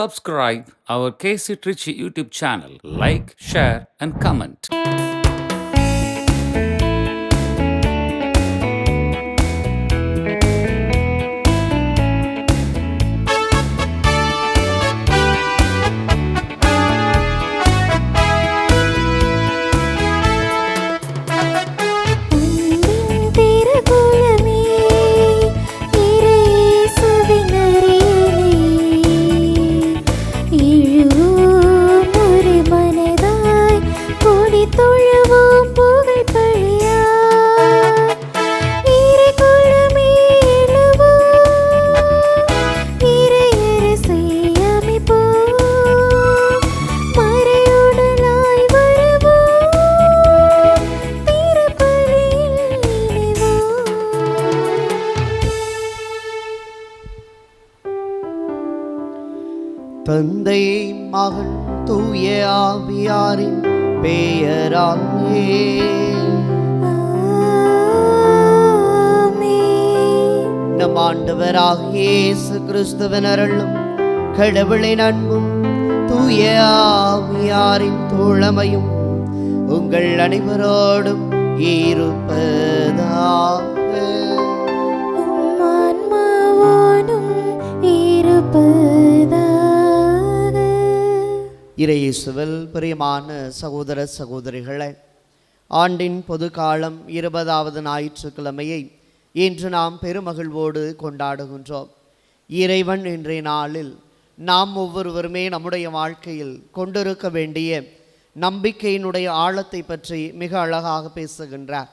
Subscribe our KC Trichy YouTube channel. Like, share and comment. தந்தை மகன் தூய ஆவியாரின் பெயராலே நம் ஆண்டவராகிய இயேசு கிறிஸ்துவின் அருளும் கடவுளின் அன்பும் தூய ஆவியாரின் தோழமையும் உங்கள் அனைவரோடும் இருப்பதாக. இறையேசுவில் பிரியமான சகோதர சகோதரிகளே, ஆண்டின் பொது காலம் 20வது ஞாயிற்றுக்கிழமையை இன்று நாம் பெருமகிழ்வோடு கொண்டாடுகின்றோம். இறைவன் இன்றைய நாளில் நாம் ஒவ்வொருவருமே நம்முடைய வாழ்க்கையில் கொண்டிருக்க வேண்டிய நம்பிக்கையினுடைய ஆழத்தை பற்றி மிக அழகாக பேசுகின்றார்.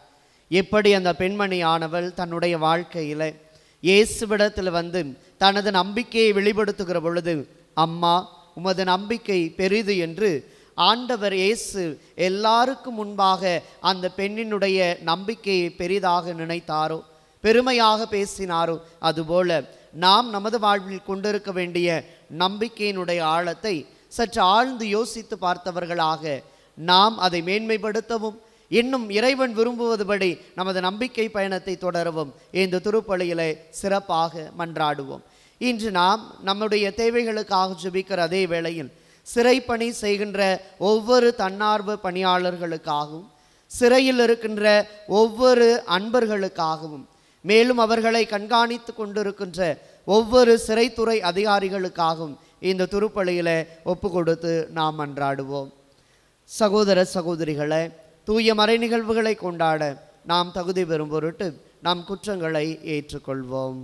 எப்படி அந்த பெண்மணியானவள் தன்னுடைய வாழ்க்கையில் இயேசுவிடத்தில் வந்து தனது நம்பிக்கையை வெளிப்படுத்துகிற பொழுது, அம்மா உமது நம்பிக்கை பெரிது என்று ஆண்டவர் இயேசு எல்லாருக்கும் முன்பாக அந்த பெண்ணினுடைய நம்பிக்கையை பெரிதாக நினைத்தாரோ, பெருமையாக பேசினாரோ, அதுபோல நாம் நமது வாழ்வில் கொண்டிருக்க வேண்டிய நம்பிக்கையினுடைய ஆழத்தை சற்று ஆழ்ந்து யோசித்து பார்த்தவர்களாக நாம் அதை மேன்மைப்படுத்தவும் இன்னும் இறைவன் விரும்புவதுபடி நமது நம்பிக்கை பயணத்தை தொடரவும் இந்த திருப்பலியிலே சிறப்பாக மன்றாடுவோம். இன்று நாம் நம்முடைய தேவைகளுக்காக ஜெபிக்கிற அதே வேளையில் சிறைப்பணி செய்கின்ற ஒவ்வொரு தன்னார்வ பணியாளர்களுக்காகவும், சிறையில் இருக்கின்ற ஒவ்வொரு அன்பர்களுக்காகவும், மேலும் அவர்களை கண்காணித்து கொண்டிருக்கின்ற ஒவ்வொரு சிறைத்துறை அதிகாரிகளுக்காகவும் இந்த திருப்பலியில ஒப்பு கொடுத்து நாம் மன்றாடுவோம். சகோதர சகோதரிகளை, தூய மறை நிகழ்வுகளை கொண்டாட நாம் தகுதி பெறும் பொருட்டு நாம் குற்றங்களை ஏற்றுக்கொள்வோம்.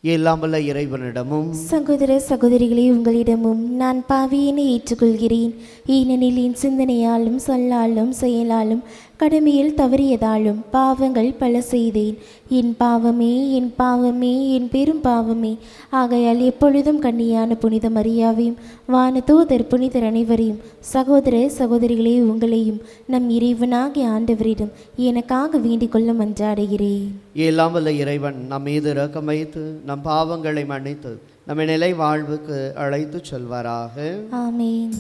எல்லாம் வல்ல இறைவனிடமும் சகோதர சகோதரிகளே, உங்களிடமும் நான் பாவியினை ஏற்றுக்கொள்கிறேன். ஏனெனில் என் சிந்தனையாலும் சொல்லாலும் செயலாலும் கடமையில் தவறியதாலும் பாவங்கள் பல செய்தேன். என் பாவமே, என் பாவமே, என் பெரும் பாவமே. ஆகையால் எப்பொழுதும் கண்ணியான புனித மரியாவையும் வானதூதர் புனிதர் அனைவரையும், சகோதர சகோதரிகளே உங்களையும் நம் இறைவனாகிய ஆண்டவரிடம் எனக்காக வேண்டிக் கொள்ள மன்றாடுகிறேன். எல்லாம் வல்ல இறைவன் நம் மீது இரக்கம் வைத்து நம் பாவங்களை மன்னித்து நம்மை நிலை வாழ்வுக்கு அழைத்து செல்வாராக. ஆமேன்.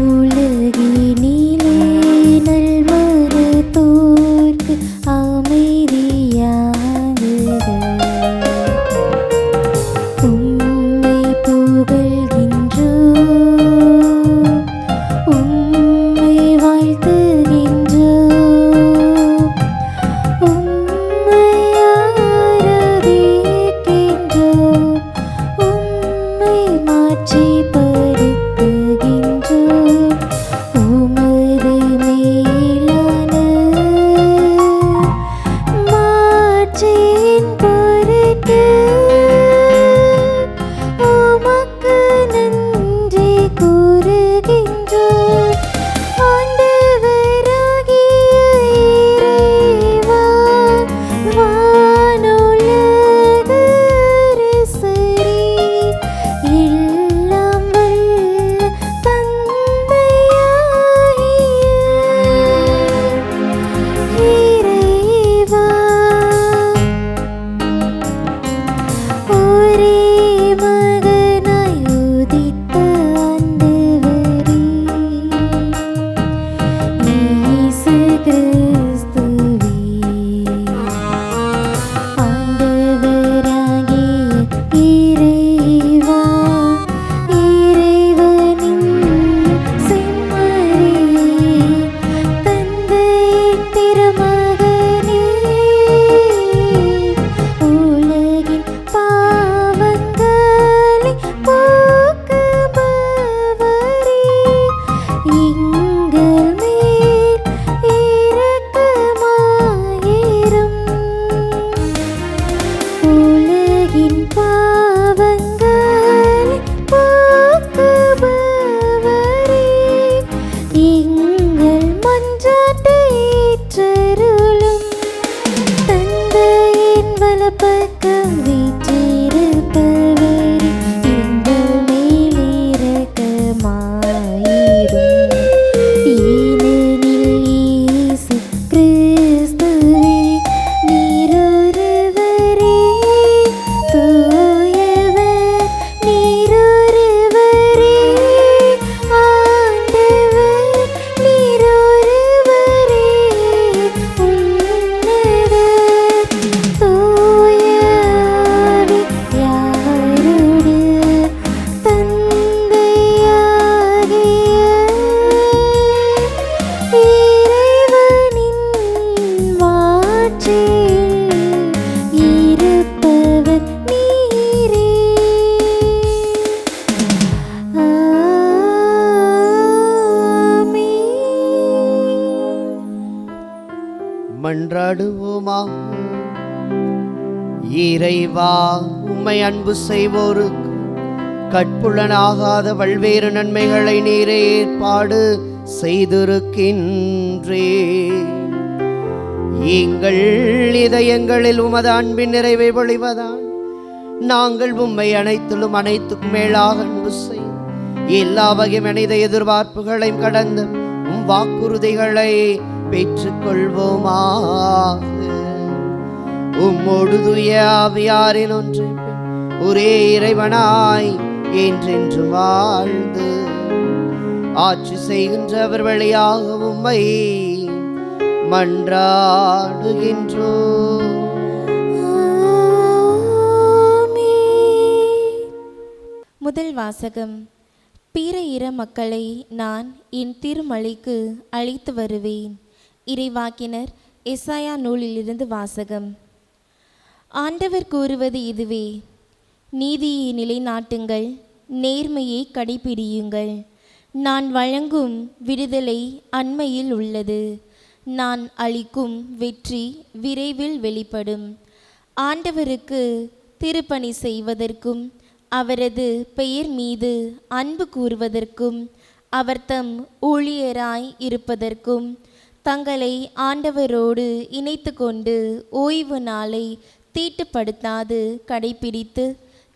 உலகில் இறைவா இறைவனின் செம்மறி தந்தையின் திருமகனே உலகின் பாவங்களை போக்குபவரே எங்கள் மேல் இரக்கமாயிரும் உலகின் பாவங்களை போக்குபவரே எங்கள் மன்றாட்டை ஏற்றருளும் தந்தையின் வலப்பக்கம் வீற்றிருப்பவரே எங்கள் மேல் இரக்கமாயிரும் ஏனெனில் இயேசு கிறிஸ்துவே நீரொருவரே தூயவர் நீரொருவரே ஆண்டவர் நீரொருவரே உன்னதர் தூய ஆவியாரோடு தந்தையாகிய இறைவனின் மாட்சியில் இருப்பவர் நீரே. ஆமென். மன்றாடுவோமாக. இறைவா, உம்மை அன்பு செய்வோருக்கு கட்புலனாகாத பல்வேறு நன்மைகளை நீரே ஏற்பாடு செய்திருக்கின்றே. எங்கள் இதயங்களில் உமது அன்பின் நிறைவை பொழிவதால் நாங்கள் உம்மை அனைத்திலும் அனைத்துக்கும் மேலாக அன்பு செய்யும் எல்லா வகை மனித எதிர்பார்ப்புகளையும் கடந்து உம் வாக்குறுதிகளை பெற்றுக்கொள்வோமாக. உம்மோடு தூய ஆவியாரின் ஒன்று ஒரே இறைவனாய் என்றென்று வாழ்ந்து ஆட்சி செய்கின்றவர் வழியாக உம்மை மன்றாடுகின்றோம். முதல் வாசகம். பிற இன மக்களை நான் என் திருமலைக்கு அழைத்து வருவேன். இறைவாக்கினர் எசாயா நூலிலிருந்து வாசகம். ஆண்டவர் கூறுவது இதுவே: நீதியை நிலைநாட்டுங்கள், நேர்மையை கடைபிடியுங்கள். நான் வழங்கும் விடுதலை அண்மையில் உள்ளது, நான் அளிக்கும் வெற்றி விரைவில் வெளிப்படும். ஆண்டவருக்கு திருப்பணி செய்வதற்கும் அவரது பெயர் மீது அன்பு கூறுவதற்கும் அவர் தம் ஊழியராய் இருப்பதற்கும் தங்களை ஆண்டவரோடு இணைத்து கொண்டு ஓய்வு நாளை தீட்டுப்படுத்தாது கடைபிடித்து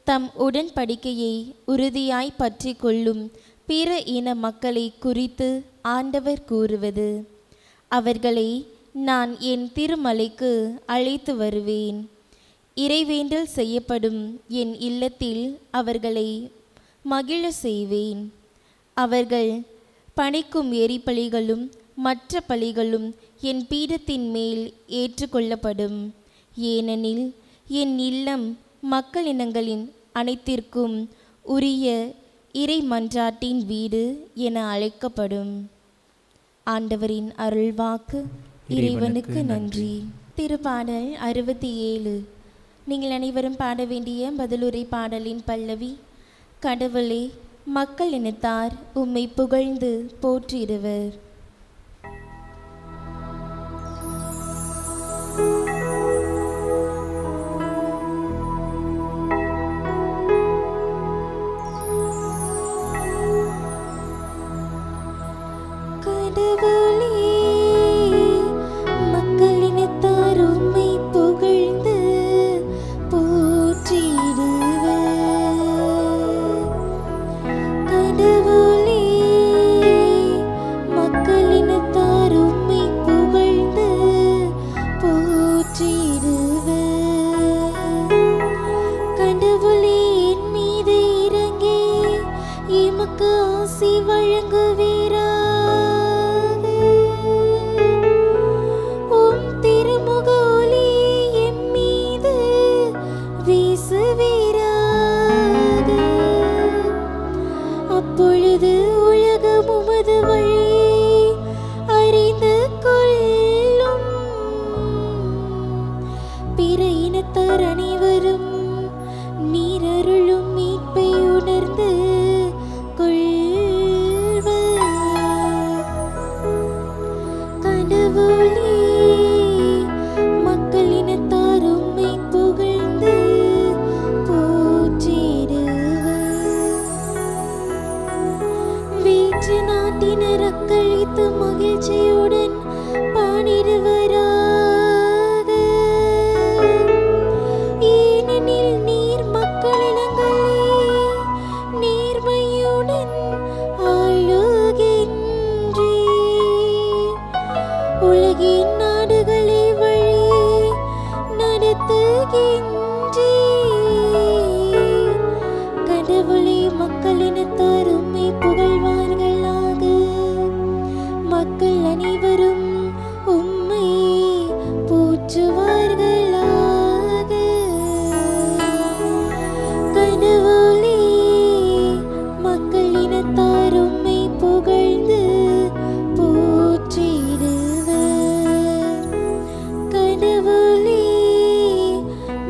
தம் உடன்படிக்கையை உறுதியாய் பற்றி கொள்ளும் பிற இன மக்களை குறித்து ஆண்டவர் கூறுவது: அவர்களை நான் என் திருமலைக்கு அழைத்து வருவேன். இறைவேண்டல் செய்யப்படும் என் இல்லத்தில் அவர்களை மகிழ செய்வேன். அவர்கள் பணிக்கும் எரிபலிகளும் மற்ற பலிகளும் என் பீடத்தின் மேல் ஏற்றுக்கொள்ளப்படும். ஏனெனில் என் இல்லம் மக்களினங்களின் அனைத்திற்கும் உரிய இறை மன்றாட்டின் வீடு என அழைக்கப்படும். ஆண்டவரின் அருள்வாக்கு. இறைவனுக்கு நன்றி. திருப்பாடல் 67. நீங்கள் அனைவரும் பாட வேண்டிய பதிலுரை பாடலின் பல்லவி: கடவுளே, மக்கள் இனத்தார் உம்மை புகழ்ந்து போற்றிடுவர். மக்கள் வாஞ்சையுடன் பாடிடுவராக. ஏனெனில் நீர் மக்களிடங்களே நேர்மையுடன் ஆளுகின்றீர். உலகின் நாடுகளை வழி நடத்துகின்றீர். கடவுளே, மக்களினத்தார் உம்மை புகழ்வார்களாக. மக்கள் அனைவரும் உம்மை போற்றுவார்களாக. கடவுளே, மக்களினத்தார் உம்மை புகழ்ந்து போற்றிடுவர். கடவுளே,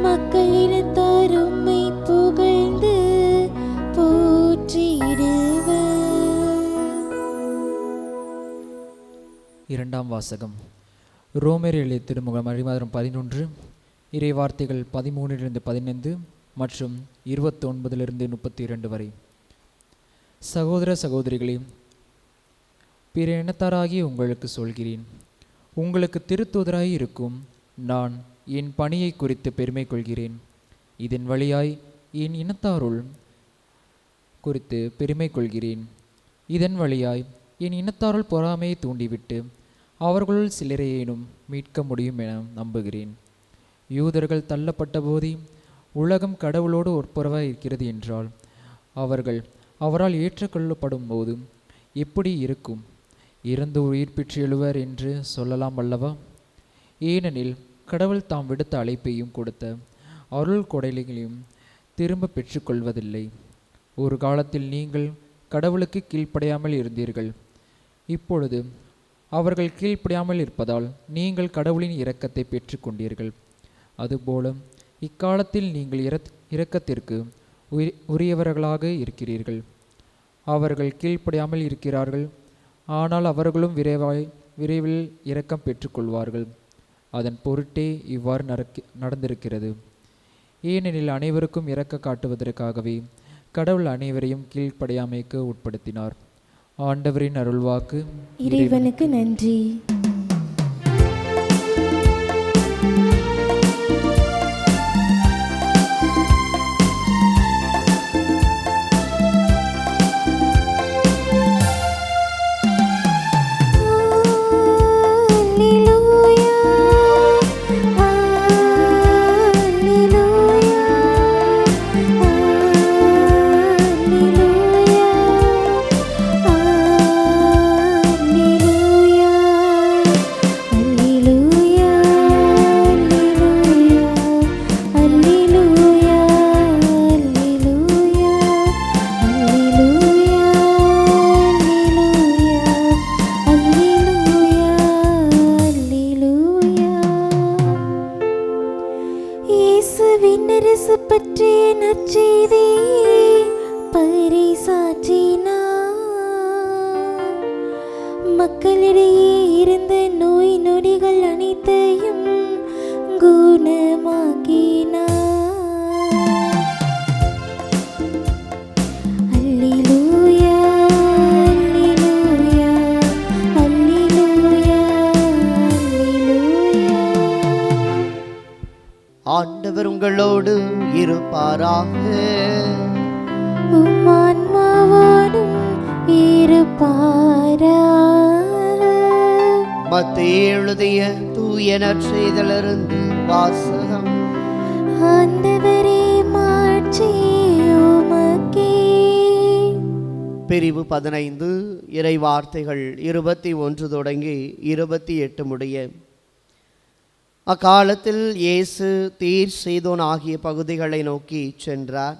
மக்களினத்தார் உம்மை புகழ்ந்து போற்றிடுவர். இரண்டாம் வாசகம். ரோமர் எழுதிய திருமுகம் அதிகாரம் 11 இறைவார்த்தைகள் 13-15 மற்றும் 29-32 வரை. சகோதர சகோதரிகளே, பிற இனத்தாராகி உங்களுக்கு சொல்கிறேன், உங்களுக்கு திருத்தூதராய் இருக்கும் நான் என் பணியை குறித்து பெருமை கொள்கிறேன். இதன் வழியாய் என் இனத்தாருள் குறித்து பெருமை கொள்கிறேன். இதன் வழியாய் என் இனத்தாருள் பொறாமையை தூண்டிவிட்டு அவர்களுள் சிலரையேனும் மீட்க முடியும் என நம்புகிறேன். யூதர்கள் தள்ளப்பட்ட போதே உலகம் கடவுளோடு ஒப்புரவாய் இருக்கிறது என்றால் அவரால் ஏற்றுக்கொள்ளப்படும் போது எப்படி இருக்கும்? இறந்து உயிர் பெற்று எழுவர் என்று சொல்லலாம் அல்லவா? ஏனெனில் கடவுள் தாம் விடுத்த அழைப்பையும் கொடுத்த அருள் கொடைகளையும் திரும்ப பெற்றுக்கொள்வதில்லை. ஒரு காலத்தில் நீங்கள் கடவுளுக்கு கீழ்ப்படியாமல் இருந்தீர்கள். இப்பொழுது அவர்கள் கீழ்ப்படியாமல் இருப்பதால் நீங்கள் கடவுளின் இரக்கத்தை பெற்றுக்கொண்டீர்கள். அதுபோல இக்காலத்தில் நீங்கள் இரக்கத்திற்கு உரியவர்களாக இருக்கிறீர்கள். அவர்கள் கீழ்ப்படியாமல் இருக்கிறார்கள், ஆனால் அவர்களும் விரைவில் இரக்கம் பெற்றுக்கொள்வார்கள். அதன் பொருட்டே இவ்வாறு நடந்திருக்கிறது. ஏனெனில் அனைவருக்கும் இரக்க காட்டுவதற்காகவே கடவுள் அனைவரையும் கீழ்ப்படியாமைக்கு உட்படுத்தினார். ஆண்டவரின் அருள்வாக்கு. இறைவனுக்கு நன்றி. மக்களிடையே இருந்த நோய் நொடிகள் அனைத்தையும் குணமாக்கினார். அல்லேலூயா, அல்லேலூயா, அல்லேலூயா, அல்லேலூயா. ஆண்டவர் உங்களோடு இருப்பாராக. உம் ஆன்மாவோடும் இருப்பாராக. மத்தேயு எழுதிய தூய நற்செய்தியிலிருந்து வாசகம். ஆண்டவரே, மாட்சி உமக்கே. பிரிவு 15 இறை வார்த்தைகள் 21 தொடங்கி 28 முடிய. அக்காலத்தில் இயேசு தீர் சீதோன் ஆகிய பகுதிகளை நோக்கி சென்றார்.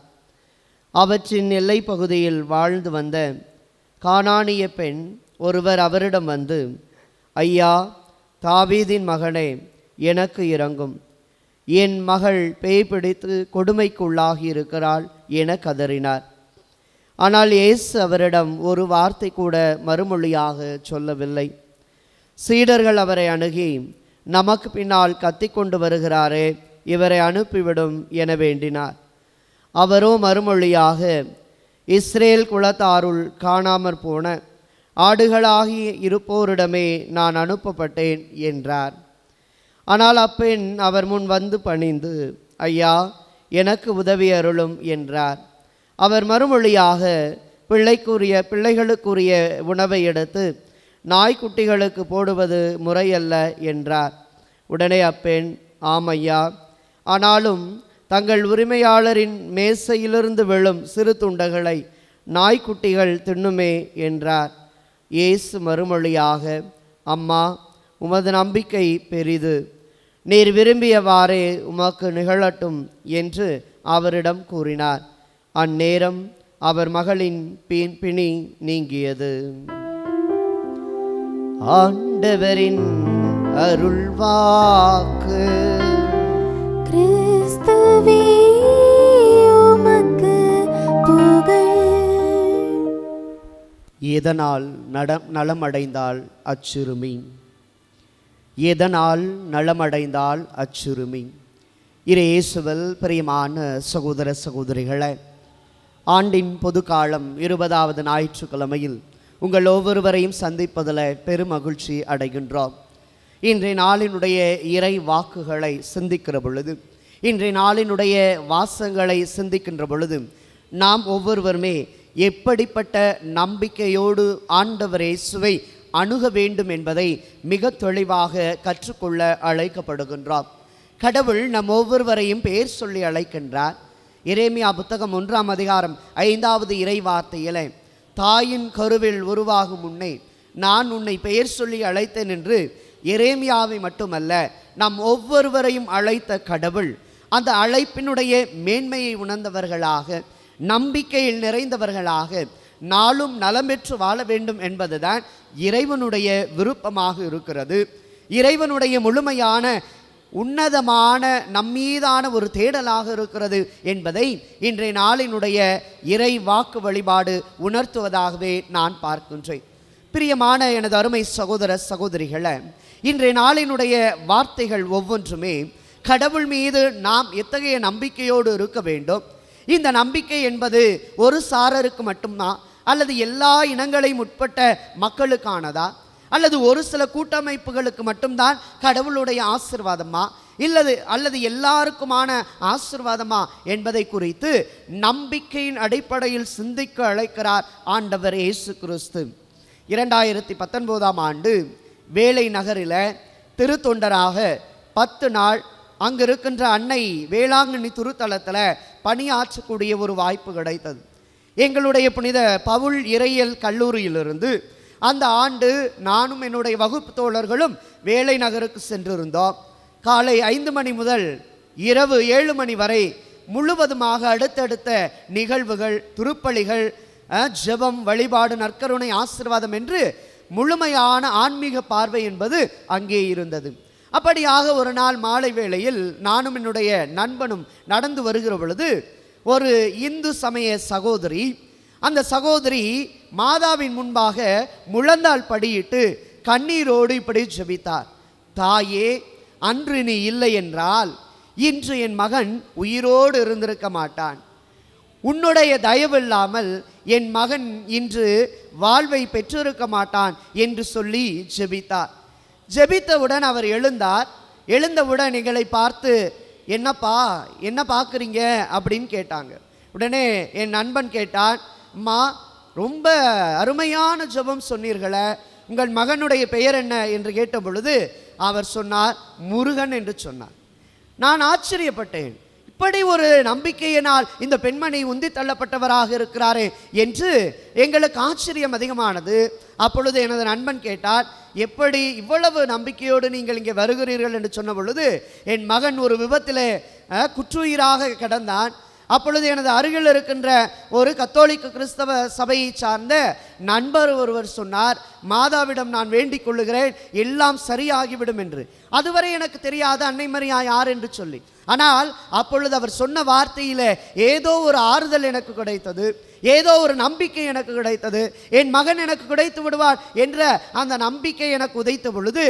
அவற்றின் எல்லை பகுதியில் வாழ்ந்து வந்த கானானிய பெண் ஒருவர் அவரிடம் வந்து, ஐயா, தாவீதின் மகனே, எனக்கு இரங்கும், என் மகள் பேய் பிடித்து கொடுமைக்குள்ளாகி இருக்கிறாள் என கதறினார். ஆனால் இயேசு அவரிடம் ஒரு வார்த்தை கூட மறுமொழியாக சொல்லவில்லை. சீடர்கள் அவரை அணுகி, நமக்கு பின்னால் கத்திக்கொண்டு வருகிறாரே, இவரை அனுப்பிவிடும் என வேண்டினார். அவரோ மறுமொழியாக, இஸ்ரேல் குலத்தாருள் காணாமற் போன ஆடுகளாகி இருப்போரிடமே நான் அனுப்பப்பட்டேன் என்றார். ஆனால் அப்பெண் அவர் முன் வந்து பணிந்து, ஐயா, எனக்கு உதவி அருளும் என்றார். அவர் மறுமொழியாக, பிள்ளைகளுக்குரிய உணவை எடுத்து நாய்க்குட்டிகளுக்கு போடுவது முறையல்ல என்றார். உடனே அப்பெண், ஆம் ஐயா, ஆனாலும் தங்கள் உரிமையாளரின் மேசையிலிருந்து விழும் சிறு துண்டங்களை நாய்க்குட்டிகள் தின்னுமே என்றார். இயேசு மறுமொழியாக, அம்மா, உமது நம்பிக்கை பெரிது, நீர் விரும்பியவாறே உமக்கு நிகழட்டும் என்று அவரிடம் கூறினார். அந்நேரம் அவர் மகளின் பிணி நீங்கியது. ஆண்டவரின் அருள்வாக்கு. கிறிஸ்துவே உமக்கு புகழ். எதனால் நலமடைந்தால் அச்சிறுமி? எதனால் நலமடைந்தால் அச்சிறுமி? இயேசுவில் பிரியமான சகோதர சகோதரிகளே, ஆண்டின் பொது காலம் 20வது ஞாயிற்றுக்கிழமையில் உங்கள் ஒவ்வொருவரையும் சந்திப்பதில் பெருமகிழ்ச்சி அடைகின்றோம். இன்றைய நாளினுடைய இறை வாக்குகளை சிந்திக்கிற பொழுது, இன்றைய நாளினுடைய வாசங்களை சிந்திக்கின்ற பொழுது, நாம் ஒவ்வொருவருமே எப்படிப்பட்ட நம்பிக்கையோடு ஆண்டவர் இயேசுவை அணுக வேண்டும் என்பதை மிக தெளிவாக கற்றுக்கொள்ள அழைக்கப்படுகின்றோம். கடவுள் நம் ஒவ்வொருவரையும் பெயர் சொல்லி அழைக்கின்றார். எரேமியா புத்தகம் 1ஆம் அதிகாரம் 5வது இறை வார்த்தையிலே, தாயின் கருவில் உருவாகும் முன்னே நான் உன்னை பெயர் சொல்லி அழைத்தேன் என்று எரேமியாவை மட்டுமல்ல, நம் ஒவ்வொருவரையும் அழைத்த கடவுள் அந்த அழைப்பினுடைய மேன்மையை உணர்ந்தவர்களாக, நம்பிக்கையில் நிறைந்தவர்களாக, நாளும் நலம் பெற்று வாழ வேண்டும் என்பதுதான் இறைவனுடைய விருப்பமாக இருக்கிறது. இறைவனுடைய முழுமையான உன்னதமான நம்மீதான ஒரு தேடலாக இருக்கிறது என்பதை இன்றைய நாளினுடைய இறை வாக்கு வழிபாடு உணர்த்துவதாகவே நான் பார்க்கின்றேன். பிரியமான எனது அருமை சகோதர சகோதரிகளை, இன்றைய நாளினுடைய வார்த்தைகள் ஒவ்வொன்றுமே கடவுள் மீது நாம் எத்தகைய நம்பிக்கையோடு இருக்க வேண்டும், இந்த நம்பிக்கை என்பது ஒரு சாரருக்கு மட்டும்தான், அல்லது எல்லா இனங்களையும் உட்பட்ட மக்களுக்கானதா, அல்லது ஒரு சில கூட்டமைப்புகளுக்கு மட்டும்தான் கடவுளுடைய ஆசீர்வாதமா, அல்லது எல்லாருக்குமான ஆசீர்வாதமா என்பதை குறித்து நம்பிக்கையின் அடிப்படையில் சிந்திக்க அழைக்கிறார் ஆண்டவர் இயேசு கிறிஸ்து. 2019ஆம் ஆண்டு வேலை நகரில் திருத்தொண்டராக 10 நாள் அங்கு இருக்கின்ற அன்னை வேளாங்கண்ணி திருத்தலத்தில் பணியாற்றக்கூடிய ஒரு வாய்ப்பு கிடைத்தது. எங்களுடைய புனித பவுல் இறையியல் கல்லூரியிலிருந்து அந்த ஆண்டு நானும் என்னுடைய வகுப்பு தோழர்களும் வேலை நகருக்கு சென்றிருந்தோம். காலை 5 மணி முதல் இரவு 7 மணி வரை முழுவதுமாக அடுத்தடுத்த நிகழ்வுகள், திருப்பலிகள், ஜெபம், வழிபாடு, நற்கருணை, ஆசீர்வாதம் என்று முழுமையான ஆன்மீக பார்வை என்பது அங்கே இருந்தது. அப்படியாக ஒரு நாள் மாலை வேளையில் நானும் என்னுடைய நண்பனும் நடந்து வருகிற பொழுது ஒரு இந்து சமய சகோதரி, அந்த சகோதரி மாதாவின் முன்பாக முழந்தாள் படியிட்டு கண்ணீரோடு இப்படி ஜெபித்தார். தாயே, அன்று நீ இல்லை என்றால் இன்று என் மகன் உயிரோடு இருந்திருக்க மாட்டான். உன்னுடைய தயவில்லாமல் என் மகன் இன்று வாழ்வை பெற்றிருக்க மாட்டான் என்று சொல்லி ஜெபித்தார். ஜெபித்தவுடன் அவர் எழுந்தார். எழுந்தவுடன் எங்களை பார்த்து, என்னப்பா, என்ன பார்க்குறீங்க அப்படின்னு கேட்டாங்க. உடனே என் நண்பன் கேட்டான், அம்மா, ரொம்ப அருமையான ஜெபம் சொன்னீர்களே, உங்கள் மகனுடைய பெயர் என்ன என்று கேட்ட பொழுது அவர் சொன்னார், முருகன் என்று சொன்னார். நான் ஆச்சரியப்பட்டேன். இப்படி ஒரு நம்பிக்கையினால் இந்த பெண்மணி உந்தி தள்ளப்பட்டவராக இருக்கிறாரே என்று எங்களுக்கு ஆச்சரியம் அதிகமானது. அப்பொழுது எனது நண்பன் கேட்டார், எப்படி இவ்வளவு நம்பிக்கையோடு நீங்கள் இங்கே வருகிறீர்கள் என்று சொன்ன பொழுது, என் மகன் ஒரு விபத்திலே குற்றுயிராக கிடந்தான். அப்பொழுது எனது அருகில் இருக்கின்ற ஒரு கத்தோலிக்க கிறிஸ்தவ சபையை சார்ந்த நண்பர் ஒருவர் சொன்னார், மாதாவிடம் நான் வேண்டிக் கொள்ளுகிறேன், எல்லாம் சரியாகிவிடும் என்று. அதுவரை எனக்கு தெரியாது அன்னை மரியா யார் என்று சொல்லி. ஆனால் அப்பொழுது அவர் சொன்ன வார்த்தையில் ஏதோ ஒரு ஆறுதல் எனக்கு கிடைத்தது, ஏதோ ஒரு நம்பிக்கை எனக்கு கிடைத்தது. என் மகன் எனக்கு கிடைத்து விடுவார் என்ற அந்த நம்பிக்கை எனக்கு உதைத்த பொழுது,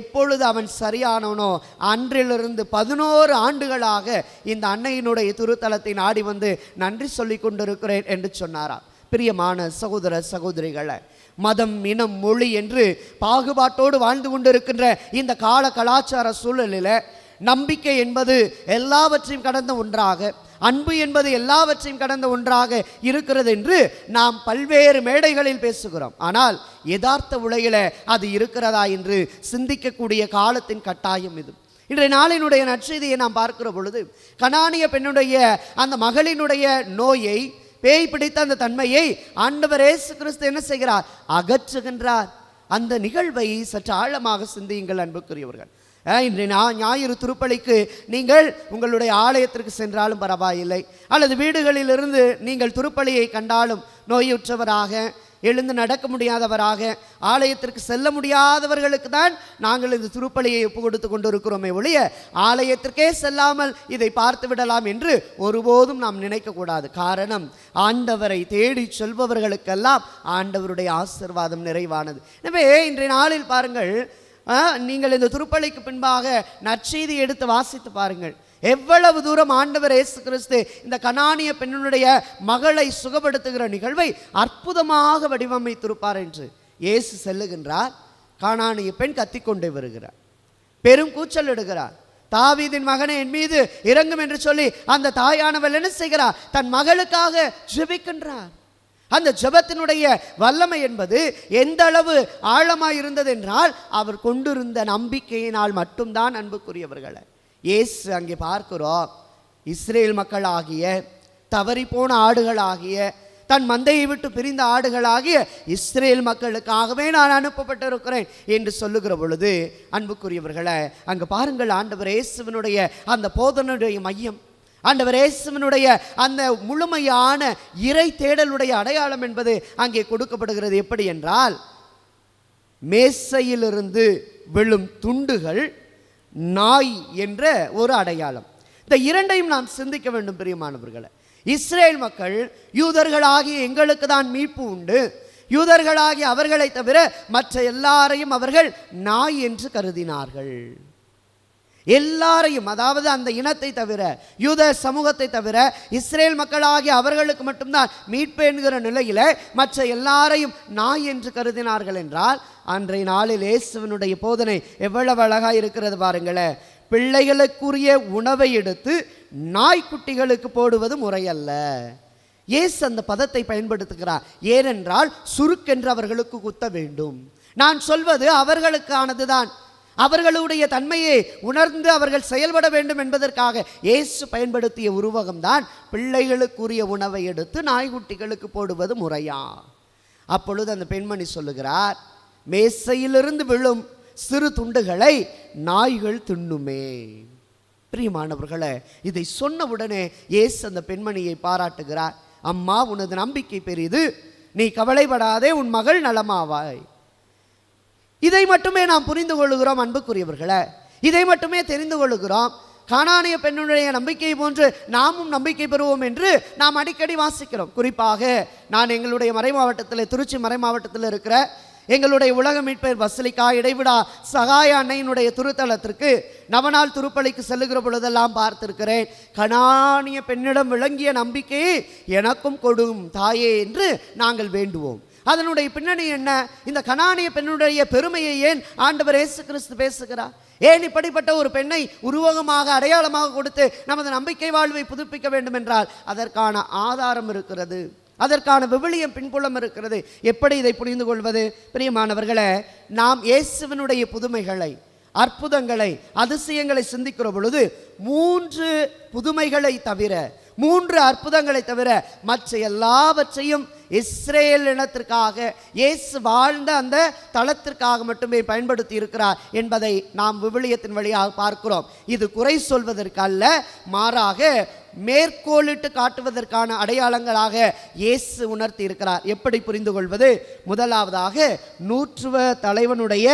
எப்பொழுது அவன் சரியானவனோ அன்றிலிருந்து 11 ஆண்டுகளாக இந்த அன்னையினுடைய திருத்தலத்தை நாடி வந்து நன்றி சொல்லி கொண்டிருக்கிறேன் என்று சொன்னாராம். பிரியமான சகோதர சகோதரிகளை, மதம், இனம், மொழி என்று பாகுபாட்டோடு வாழ்ந்து கொண்டிருக்கின்ற இந்த கால கலாச்சார சூழலில் நம்பிக்கை என்பது எல்லாவற்றையும் கடந்த ஒன்றாக, அன்பு என்பது எல்லாவற்றையும் கடந்த ஒன்றாக இருக்கிறது என்று நாம் பல்வேறு மேடைகளில் பேசுகிறோம். ஆனால் யதார்த்த உலகில் அது இருக்கிறதா என்று சிந்திக்கக்கூடிய காலத்தின் கட்டாயம் இது. இன்றைய நாளினுடைய நற்செய்தியை நாம் பார்க்கிற பொழுது, கனானிய பெண்ணுடைய அந்த மகளினுடைய நோயை, பேய் பிடித்த அந்த தன்மையை ஆண்டவர் இயேசு கிறிஸ்து என்ன செய்கிறார்? அகற்றுகின்றார். அந்த நிகழ்வை சற்று ஆழமாக சிந்தியுங்கள் அன்புக்குரியவர்கள். இன்றைய ஞாயிறு திருப்பலிக்கு நீங்கள் உங்களுடைய ஆலயத்திற்கு சென்றாலும் பரவாயில்லை, அல்லது வீடுகளிலிருந்து நீங்கள் திருப்பலியை கண்டாலும் நோயுற்றவராக, எழுந்து நடக்க முடியாதவராக, ஆலயத்திற்கு செல்ல முடியாதவர்களுக்கு தான் நாங்கள் இந்த திருப்பலியை ஒப்பு கொடுத்து கொண்டிருக்கிறோமே ஒழிய ஆலயத்திற்கே செல்லாமல் இதை பார்த்து விடலாம் என்று ஒருபோதும் நாம் நினைக்கக்கூடாது. காரணம், ஆண்டவரை தேடி செல்பவர்களுக்கெல்லாம் ஆண்டவருடைய ஆசீர்வாதம் நிறைவானது. எனவே இன்றைய நாளில் பாருங்கள், நீங்கள் இந்த திருப்பலிக்கு பின்பாக நற்செய்தி எடுத்து வாசித்து பாருங்கள். எவ்வளவு தூரம் ஆண்டவர் இயேசு கிறிஸ்து இந்த கனானிய பெண்ணுடைய மகளை சுகப்படுத்துகிற நிகழ்வை அற்புதமாக வடிவமைத்திருப்பார் என்று. இயேசு செல்லுகின்றார், கானானிய பெண் கத்திக்கொண்டே வருகிறார், பெரும் கூச்சல் இடுகிறார். தாவீதின் மகனே, என் மீது இறங்கும் என்று சொல்லி அந்த தாயானவள் என்ன செய்கிறார்? தன் மகளுக்காக ஜெபிக்கின்றார். அந்த ஜெபத்தினுடைய வல்லமை என்பது எந்த அளவு ஆழமாய் இருந்தது என்றால், அவர் கொண்டிருந்த நம்பிக்கையினால் மட்டும்தான். அன்புக்குரியவர்களை, இயேசு அங்கே பார்க்கிறோம், இஸ்ரேல் மக்களாகிய, தவறிப்போன ஆடுகளாகிய, தன் மந்தையை விட்டு பிரிந்த ஆடுகளாகிய இஸ்ரேல் மக்களுக்காகவே நான் அனுப்பப்பட்டிருக்கிறேன் என்று சொல்லுகிற பொழுது, அன்புக்குரியவர்களை, அங்கே பாருங்கள், ஆண்டவர் இயேசுவினுடைய அந்த போதனையுடைய மையம், ஆண்டவர் இயேசுவினுடைய அந்த முழுமையான இறை தேடலுடைய அடையாளம் என்பது அங்கே கொடுக்கப்படுகிறது. எப்படி என்றால், மேசையிலிருந்து விழும் துண்டுகள், நாய் என்ற ஒரு அடையாளம். இந்த இரண்டையும் நாம் சிந்திக்க வேண்டும் பிரியமானவர்களே. இஸ்ரேல் மக்கள், யூதர்களாகிய எங்களுக்கு தான் மீட்பு உண்டு, யூதர்களாகிய அவர்களை தவிர மற்ற எல்லாரையும் அவர்கள் நாய் என்று கருதினார்கள். எல்லாரையும், அதாவது அந்த இனத்தை தவிர, யூத சமூகத்தை தவிர இஸ்ரேல் மக்களாகிய அவர்களுக்கு மட்டும்தான் மீட்பு என்கிற நிலையில மற்ற எல்லாரையும் நாய் என்று கருதினார்கள் என்றால், அன்றைய நாளில் இயேசுவினுடைய போதனை எவ்வளவு அழகாக இருக்கிறது பாருங்களேன். பிள்ளைகளுக்குரிய உணவை எடுத்து நாய்க்குட்டிகளுக்கு போடுவது முறையல்ல. இயேசு அந்த பதத்தை பயன்படுத்துகிறார். ஏனென்றால் சுருக்கென்று அவர்களுக்கு குத்த வேண்டும். நான் சொல்வது அவர்களுக்கானதுதான், அவர்களுடைய தன்மையை உணர்ந்து அவர்கள் செயல்பட வேண்டும் என்பதற்காக இயேசு பயன்படுத்திய உருவகம்தான் பிள்ளைகளுக்குரிய உணவை எடுத்து நாய்க்குட்டிகளுக்கு போடுவது முறையா. அப்பொழுது அந்த பெண்மணி சொல்லுகிறார், மேசையிலிருந்து விழும் சிறு துண்டுகளை நாய்கள் தின்னுமே. பிரியமானவர்களே, இதை சொன்ன உடனே இயேசு அந்த பெண்மணியை பாராட்டுகிறார். அம்மா, உனது நம்பிக்கை பெரிது, நீ கவலைப்படாதே, உன் மகள் நலமாவாய். இதை மட்டுமே நாம் புரிந்து கொள்ளுகிறோம் அன்புக்குரியவர்களே, இதை மட்டுமே தெரிந்து கொள்ளுகிறோம். கானானிய பெண்ணுடைய நம்பிக்கை போன்று நாமும் நம்பிக்கை பெறுவோம் என்று நாம் அடிக்கடி வாசிக்கிறோம். குறிப்பாக நான் எங்களுடைய மறை மாவட்டத்தில், திருச்சி மறை மாவட்டத்தில் இருக்கிற எங்களுடைய உலக மீட்பர் பசிலிக்கா இடைவிடா சகாய அன்னையினுடைய திருத்தலத்திற்கு நவநாள் திருப்பலிக்கு செல்லுகிற பொழுதெல்லாம் பார்த்திருக்கிறேன். கனானிய பெண்ணிடம் விளங்கிய நம்பிக்கையை எனக்கும் கொடும் தாயே என்று நாங்கள் வேண்டுவோம். அதனுடைய பின்னணி என்ன? இந்த கனானிய பெண்ணுடைய பெருமையை ஏன் ஆண்டவர் இயேசு கிறிஸ்து பேசுகிறார்? ஏன் இப்படிப்பட்ட ஒரு பெண்ணை உருவகமாக, அடையாளமாக கொடுத்து நமது நம்பிக்கை வாழ்வை புதுப்பிக்க வேண்டும் என்றால் அதற்கான ஆதாரம் இருக்கிறது, அதற்கான விவிலியம் பின்புலம் இருக்கிறது. எப்படி இதை புரிந்து கொள்வது? பிரியமானவர்களே, நாம் இயேசுவினுடைய புதுமைகளை, அற்புதங்களை, அதிசயங்களை சிந்திக்கிற பொழுது 3 புதுமைகளை தவிர, 3 அற்புதங்களை தவிர மற்ற எல்லாவற்றையும் இஸ்ரேல் இனத்திற்காக, இயேசு வாழ்ந்த அந்த தளத்திற்காக மட்டுமே பயன்படுத்தி இருக்கிறார் என்பதை நாம் விவிலியத்தின் வழியாக பார்க்கிறோம். இது குறை சொல்வதற்கு அல்ல, மாறாக மேற்கோளிட்டு காட்டுவதற்கான அடையாளங்களாக இயேசு உணர்த்தி இருக்கிறார். எப்படி புரிந்து கொள்வது? முதலாவதாக, நூற்றுவ தலைவனுடைய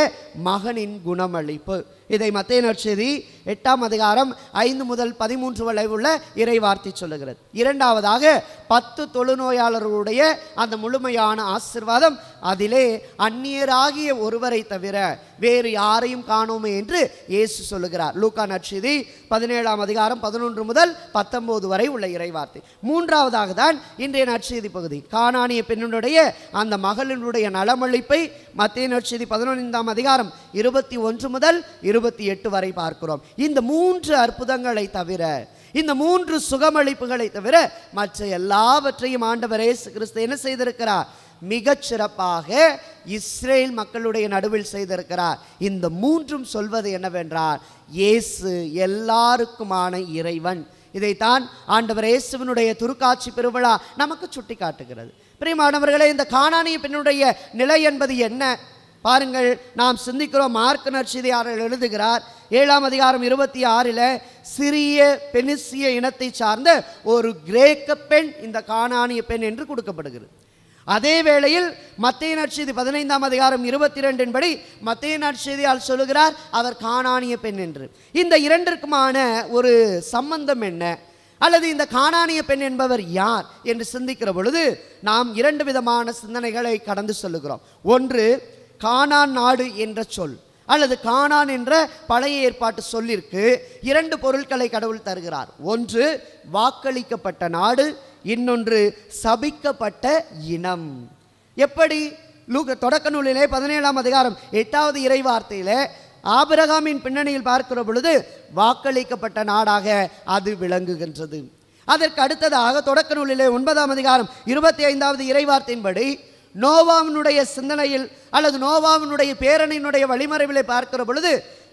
மகனின் குணமளிப்பு. இதை மத்தேயு நற்செய்தி 8ஆம் அதிகாரம் 5 முதல் 13 வரை உள்ள இறை வார்த்தை சொல்லுகிறது. இரண்டாவதாக 10 தொழுநோயாளர்களுடைய அந்த முழுமையான ஆசீர்வாதம், அதிலே அந்நியராகிய ஒருவரை தவிர வேறு யாரையும் காணோமே என்று இயேசு சொல்லுகிறார். லூக்கா நற்செய்தி 17ஆம் அதிகாரம் 11 முதல் 19 வரை உள்ள இறை வார்த்தை. மூன்றாவதாக தான் இன்றைய நற்செய்தி பகுதி, கானானிய பெண்ணுடைய அந்த மகளினுடைய நலமளிப்பை மத்தேயு நற்செய்தி 15ஆம் அதிகாரம் 21 முதல் 28 வரை பார்க்கிறோம். இந்த 3 அற்புதங்களை தவிர, இந்த 3 சுகமளிப்புகளை தவிர மற்ற எல்லாவற்றையும் ஆண்டவர் இயேசு கிறிஸ்து என்ன செய்திருக்கிறார்? மிகச் சிறப்பாக இஸ்ரேல் மக்களுடைய நடுவில் செய்திருக்கிறார். இந்த 3ம் சொல்வது என்னவென்றால், இயேசு எல்லாருக்குமான இறைவன். இதைத்தான் ஆண்டவர் இயேசுவினுடைய துருக்காட்சி பெருவிழா நமக்கு சுட்டி காட்டுகிறது. பிரியமானவர்களே, இந்த கானானிய பெண்ணுடைய நிலை என்பது என்ன பாருங்கள். நாம் சிந்திக்கிறோம். மார்க் நற்செய்தியாளர் எழுதுகிறார் 7ஆம் அதிகாரம் 26 சிறிய பெனிசிய இனத்தை சார்ந்த ஒரு கிரேக்க பெண் இந்த கானானிய பெண் என்று கொடுக்கப்படுகிறது. அதே வேளையில் மத்தேயு நற்செய்தி 15ஆம் அதிகாரம் 22 படி மத்தேயு நற்செய்தியால் சொல்லுகிறார் அவர் கானானிய பெண் என்று. இந்த இரண்டிற்குமான ஒரு சம்பந்தம் என்ன, அல்லது இந்த கானானிய பெண் என்பவர் யார் என்று சிந்திக்கிற பொழுது நாம் 2 விதமான சிந்தனைகளை கடந்து சொல்லுகிறோம். ஒன்று, கானான் நாடு என்ற சொல் அல்லது கானான் என்ற பழைய ஏற்பாட்டு சொல்லிற்கு 2 பொருட்களை கடவுள் தருகிறார். ஒன்று வாக்களிக்கப்பட்ட நாடு, இன்னொன்று சபிக்கப்பட்ட இனம். எப்படி? தொடக்க நூலிலே 17ஆம் அதிகாரம் 8வது இறை வார்த்தையிலே ஆபிரகாமின் பின்னணியில் பார்க்கிற பொழுது வாக்களிக்கப்பட்ட நாடாக அது விளங்குகின்றது. அதற்கு அடுத்ததாக தொடக்க நூலிலே 9ஆம் அதிகாரம் 25வது இறை வார்த்தையின்படி நோவாவினுடைய சிந்தனையில் அல்லது நோவாவினுடைய பேரனினுடைய வழிமறைவிலே பார்க்கிற பொழுது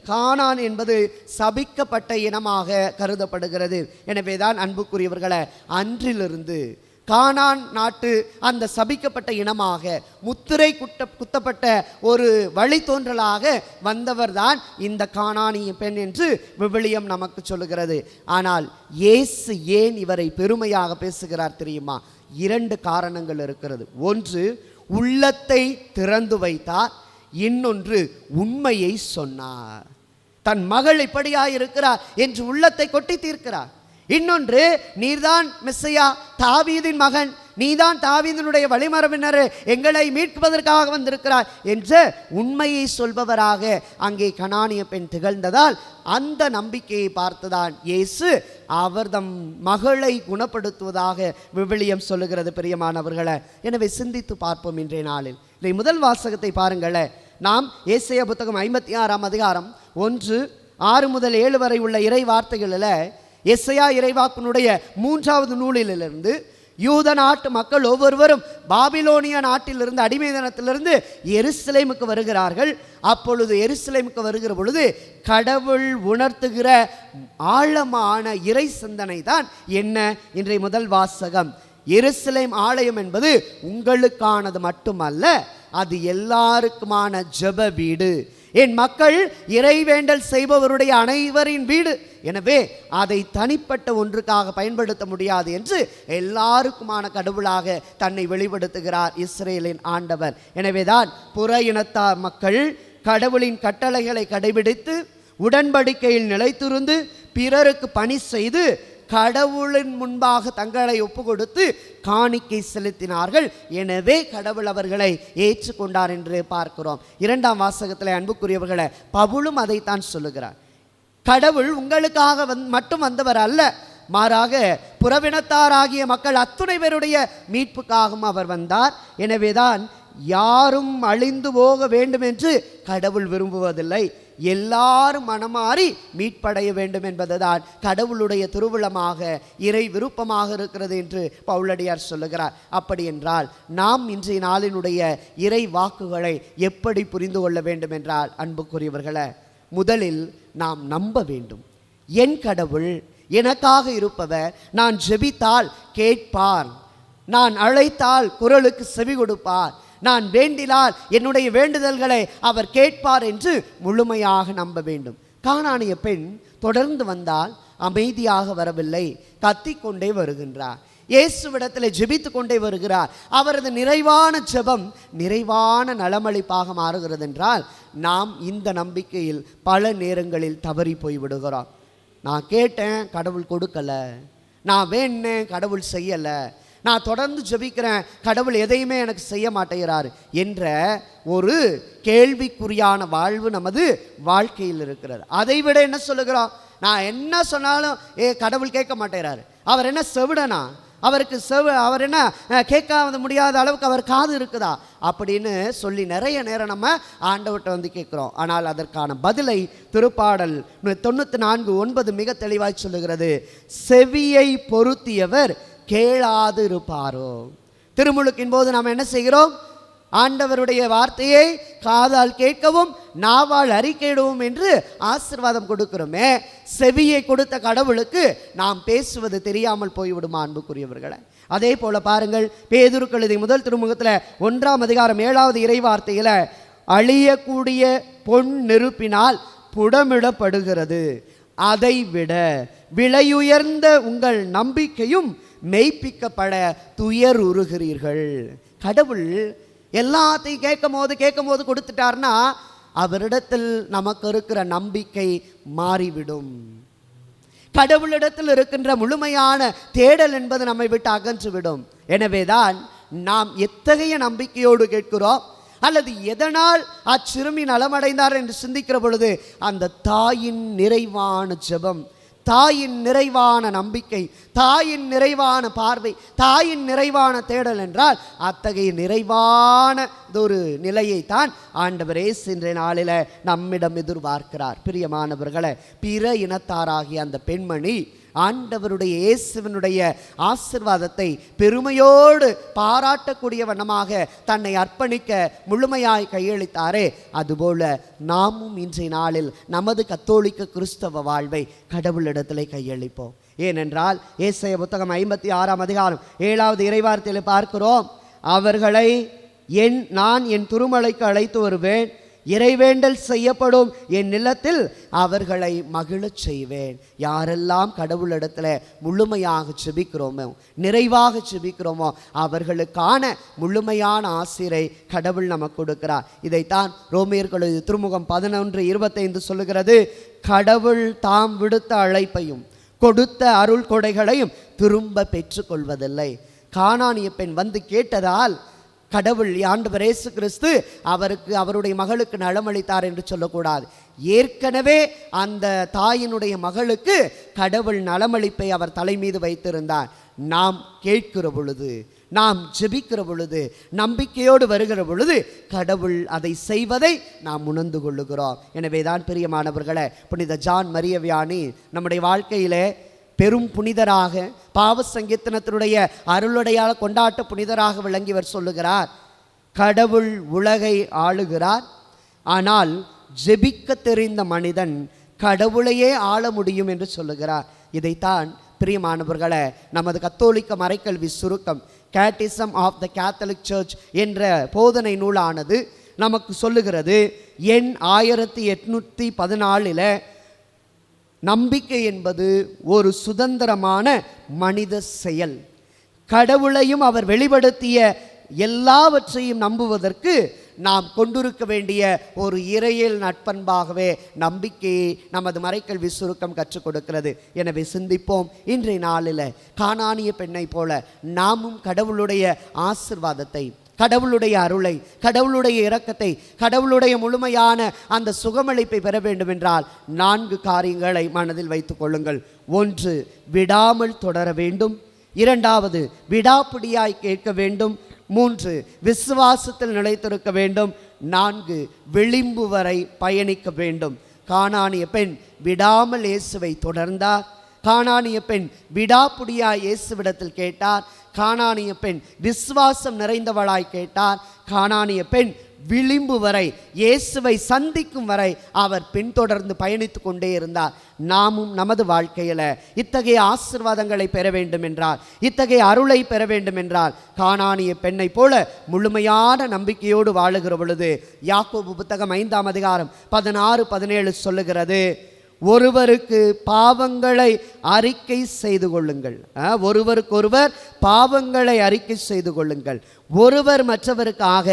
கானான் என்பது சபிக்கப்பட்ட இனமாக கருதப்படுகிறது. எனவேதான் அன்புக்குரியவர்களே, அன்றிலிருந்து கானான் நாட்டு அந்த சபிக்கப்பட்ட இனமாக முத்திரை குத்தப்பட்ட ஒரு வழித்தோன்றலாக வந்தவர்தான் இந்த கானானிய பெண் என்று விவிலியம் நமக்கு சொல்லுகிறது. ஆனால் இயேசு ஏன் இவரை பெருமையாக பேசுகிறார் தெரியுமா? 2 காரணங்கள் இருக்கிறது. ஒன்று, உள்ளத்தை திறந்து வைத்தார். இன்னொன்று, உண்மையை சொன்னார். தன் மகள் இப்படியாயிருக்கிறார் என்று உள்ளத்தை கொட்டி தீர்க்கிறார். இன்னொன்று, நீர்தான் மெஸ்ஸியா, தாவீதின் மகன், நீதான் தாவீதினுடைய வழிமரபினர், எங்களை மீட்பதற்காக வந்திருக்கிறார் என்ற உண்மையை சொல்பவராக அங்கே கனானிய பெண் திகழ்ந்ததால் அந்த நம்பிக்கையை பார்த்துதான் இயேசு அவர் தம் மகளை குணப்படுத்துவதாக விவிலியம் சொல்லுகிறது. பிரியமானவர்களே, எனவே சிந்தித்து பார்ப்போம் இன்றைய நாளில். இதை முதல் வாசகத்தை பாருங்களேன். நாம் ஏசாயா புத்தகம் 56ஆம் அதிகாரம் 1:6 முதல் 7 வரை உள்ள இறை வார்த்தைகளில் எசையா இறைவாக்கினுடைய 3வது நூலிலிருந்து யூத நாட்டு மக்கள் ஒவ்வொருவரும் பாபிலோனிய நாட்டிலிருந்து அடிமைதனத்திலிருந்து எருசலேமுக்கு வருகிறார்கள். அப்பொழுது எருசலேமுக்கு வருகிற பொழுது கடவுள் உணர்த்துகிற ஆழமான இறை சிந்தனை தான் என்ன? இன்றைய முதல் வாசகம், எருசலேம் ஆலயம் என்பது உங்களுக்கானது மட்டுமல்ல, அது எல்லாருக்குமான ஜெப வீடு. என் மக்கள் இறைவேண்டல் செய்பவருடைய அனைவரின் வீடு. எனவே அதை தனிப்பட்ட ஒன்றுக்காக பயன்படுத்த முடியாது என்று எல்லாருக்குமான கடவுளாக தன்னை வெளிப்படுத்துகிறார் இஸ்ரேலின் ஆண்டவர். எனவேதான் புற இனத்தார் மக்கள் கடவுளின் கட்டளைகளை கடைபிடித்து உடன்படிக்கையில் நிலைத்திருந்து பிறருக்கு பணி செய்து கடவுளின் முன்பாக தங்களை ஒப்பு கொடுத்து காணிக்கை செலுத்தினார்கள். எனவே கடவுள் அவர்களை ஏற்றுக்கொண்டார் என்று பார்க்கிறோம். 2ஆம் வாசகத்தில் அன்புக்குரியவர்களை பவுலும் அதைத்தான் சொல்லுகிறார். கடவுள் உங்களுக்காக மட்டும் வந்தவர் அல்ல, மாறாக புறவினத்தாராகிய மக்கள் அத்துணை பேருடைய மீட்புக்காகவும் அவர் வந்தார். எனவேதான் யாரும் அழிந்து போக வேண்டும் என்று கடவுள் விரும்புவதில்லை, எல்லாரும் மனமாறி மீட்படைய வேண்டும் என்பதுதான் கடவுளுடைய திருவுளமாக இறை விருப்பமாக இருக்கிறது என்று பவுலடியார் சொல்லுகிறார். அப்படி என்றால் நாம் இன்றைய நாளினுடைய இறை வாக்குகளை எப்படி புரிந்து கொள்ள வேண்டும் என்றால், அன்புக்குரியவர்களை, முதலில் நாம் நம்ப வேண்டும். என் கடவுள் எனக்காக இருப்பவர், நான் ஜெபித்தால் கேட்பார், நான் அழைத்தால் குரலுக்கு செவி கொடுப்பார், நான் வேண்டினால் என்னுடைய வேண்டுதல்களை அவர் கேட்பார் என்று முழுமையாக நம்ப வேண்டும். கானானிய பெண் தொடர்ந்து வந்தால் அமைதியாக வரவில்லை, கத்திக்கொண்டே வருகின்றார். இயேசுவிடத்தில் ஜெபித்து கொண்டே வருகிறார். அவரது நிறைவான ஜெபம் நிறைவான நலமளிப்பாக மாறுகிறது என்றால் நாம் இந்த நம்பிக்கையில் பல நேரங்களில் தவறி போய்விடுகிறோம். நான் கேட்டேன், கடவுள் கொடுக்கலை. நான் வேணேன், கடவுள் செய்யலை. நான் தொடர்ந்து ஜெபிக்கிறேன், கடவுள் எதையுமே எனக்கு செய்ய மாட்டேங்கிறார் என்ற ஒரு கேள்விக்குறியான வாழ்வு நமது வாழ்க்கையில் இருக்கிறது. அதை விட என்ன சொல்லுகிறோம், நான் என்ன சொன்னாலும் கடவுள் கேட்க மாட்டேறாரு. அவர் என்ன செவிடனா? அவருக்கு அவர் என்ன கேட்க முடியாத அளவுக்கு அவர் காது இருக்குதா அப்படின்னு சொல்லி நிறைய நேரம் நம்ம ஆண்டவர்கிட்ட வந்து கேட்குறோம். ஆனால் அதற்கான பதிலை திருப்பாடல் 94:9 மிக தெளிவாய் சொல்லுகிறது. செவியை பொருத்தியவர் கேளாது இருப்பாரோ. திருமுழுக்கின் போது நாம் என்ன செய்கிறோம்? ஆண்டவருடைய வார்த்தையை காதால் கேட்கவும் நாவால் அறிக்கையிடவும் என்று ஆசீர்வாதம் கொடுக்கிறோமே. செவியை கொடுத்த கடவுளுக்கு நாம் பேசுவது தெரியாமல் போய்விடுமா அன்புக்குரியவர்களை? அதே போல பாருங்கள், பேதுரு எழுதிய முதல் திருமுகத்தில் 1ஆம் அதிகாரம் 7வது இறைவார்த்தையில் அழியக்கூடிய பொன் நெருப்பினால் புடமிடப்படுகிறது, அதை விட விலையுயர்ந்த உங்கள் நம்பிக்கையும் மெய்ப்பிக்கப்பட துயர் உறுகிறீர்கள். கடவுள் எல்லாத்தையும் கேட்கும் போது கொடுத்துட்டார்னா அவரிடத்தில் நமக்கு இருக்கிற நம்பிக்கை மாறிவிடும். கடவுளிடத்தில் இருக்கின்ற முழுமையான தேடல் என்பது நம்மை விட்டு அகன்றுவிடும். எனவேதான் நாம் எத்தகைய நம்பிக்கையோடு கேட்கிறோம் அல்லது எதனால் அச்சிறுமி நலமடைந்தார் என்று சிந்திக்கிற பொழுது அந்த தாயின் நிறைவான ஜெபம், தாயின் நிறைவான நம்பிக்கை, தாயின் நிறைவான பார்வை, தாயின் நிறைவான தேடல் என்றால் அத்தகைய நிறைவான ஒரு நிலையை தான் ஆண்டவர் இயேசு இன்றைய நாளில் நம்மிடம் எதிர்பார்க்கிறார். பிரியமானவர்களே, பிற இனத்தாராகிய அந்த பெண்மணி ஆண்டவருடைய இயேசுவினுடைய ஆசீர்வாதத்தை பெருமையோடு பாராட்டக்கூடிய வண்ணமாக தன்னை அர்ப்பணிக்க முழுமையாய் கையளித்தாரே, அதுபோல நாமும் இன்றைய நாளில் நமது கத்தோலிக்க கிறிஸ்தவ வாழ்வை கடவுளிடத்திலே கையளிப்போம். ஏனென்றால் ஏசாயா புத்தகம் 56ஆம் அதிகாரம் 7வது இறைவார்த்தையில் பார்க்கிறோம், அவர்களை நான் என் திருமலைக்கு அழைத்து வருவேன், இறைவேண்டல் செய்யப்படும் என் நிலத்தில் அவர்களை மகிழச் செய்வேன். யாரெல்லாம் கடவுளிடத்தில் முழுமையாக செபிக்கிறோமோ, நிறைவாக செபிக்கிறோமோ அவர்களுக்கான முழுமையான ஆசிரை கடவுள் நமக்கு கொடுக்கிறார். இதைத்தான் ரோமியர்கள் திருமுகம் 11:25 சொல்லுகிறது. கடவுள் தாம் விடுத்த அழைப்பையும் கொடுத்த அருள் கொடைகளையும் திரும்ப பெற்றுக்கொள்வதில்லை. கானானிய பெண் வந்து கேட்டதால் கடவுள் ஆண்டவர் இயேசு கிறிஸ்து அவருடைய மகளுக்கு நலமளித்தார் என்று சொல்லக்கூடாது. ஏற்கனவே அந்த தாயினுடைய மகளுக்கு கடவுள் நலமளிப்பை அவர் தலை மீது வைத்திருந்தார். நாம் கேட்கிற பொழுது, நாம் ஜெபிக்கிற பொழுது, நம்பிக்கையோடு வருகிற பொழுது கடவுள் அதை செய்வதை நாம் உணர்ந்து கொள்ளுகிறோம். எனவே தான் பிரியமானவர்களே, புனித ஜான் மரிய வியானி நம்முடைய வாழ்க்கையிலே பெரும் புனிதராக, பாவ சங்கீர்த்தனத்தினுடைய அருளுடையால் கொண்டாட்ட புனிதராக விளங்கியவர் சொல்லுகிறார், கடவுள் உலகை ஆளுகிறார், ஆனால் ஜெபிக்க தெரிந்த மனிதன் கடவுளையே ஆள முடியும் என்று சொல்லுகிறார். இதைத்தான் பிரியமானவர்களே நமது கத்தோலிக்க மறைக்கல்வி சுருக்கம் catechism of the Catholic church என்ற போதனை நூலானது நமக்கு சொல்லுகிறது. எண் 1814 நம்பிக்கை என்பது ஒரு சுதந்திரமான மனித செயல். கடவுளையும் அவர் வெளிப்படுத்திய எல்லாவற்றையும் நம்புவதற்கு நாம் கொண்டிருக்க வேண்டிய ஒரு இறையியல் நட்பண்பாகவே நம்பிக்கையை நமது மறைக்கல்வி சுருக்கம் கற்றுக் கொடுக்கிறது. எனவே சிந்திப்போம், இன்றைய நாளில் கானானிய பெண்ணை போல நாமும் கடவுளுடைய ஆசீர்வாதத்தை, கடவுளுடைய அருளை, கடவுளுடைய இரக்கத்தை, கடவுளுடைய முழுமையான அந்த சுகமளிப்பை பெற வேண்டும் என்றால் 4 காரியங்களை மனதில் வைத்துக் கொள்ளுங்கள். 1, விடாமல் தொடர வேண்டும். 2, விடாப்பிடியாய் கேட்க வேண்டும். 3, விசுவாசத்தில் நிலைத்திருக்க வேண்டும். 4, விளிம்பு வரை பயணிக்க வேண்டும். கானானிய பெண் விடாமல் இயேசுவை தொடர்ந்தார். கானானிய பெண் விடாப்புடியாய் இயேசுவிடத்தில் கேட்டார். கானானிய பெண் விசுவாசம் நிறைந்தவளாய் கேட்டார். கானானிய பெண் விளிம்பு வரை, இயேசுவை சந்திக்கும் வரை அவர் பின்தொடர்ந்து பயணித்து கொண்டே இருந்தார். நாமும் நமது வாழ்க்கையில் இத்தகைய ஆசீர்வாதங்களை பெற வேண்டும் என்றால், இத்தகைய அருளை பெற வேண்டும் என்றால் கானானிய பெண்ணை போல முழுமையான நம்பிக்கையோடு வாழுகிற பொழுது யாக்கோபு புத்தகம் 5ஆம் அதிகாரம் 16-17 சொல்லுகிறது, ஒருவருக்கு பாவங்களை அறிக்கை செய்து கொள்ளுங்கள். ஒருவருக்கொருவர் பாவங்களை அறிக்கை செய்து கொள்ளுங்கள். ஒருவர் மற்றவருக்காக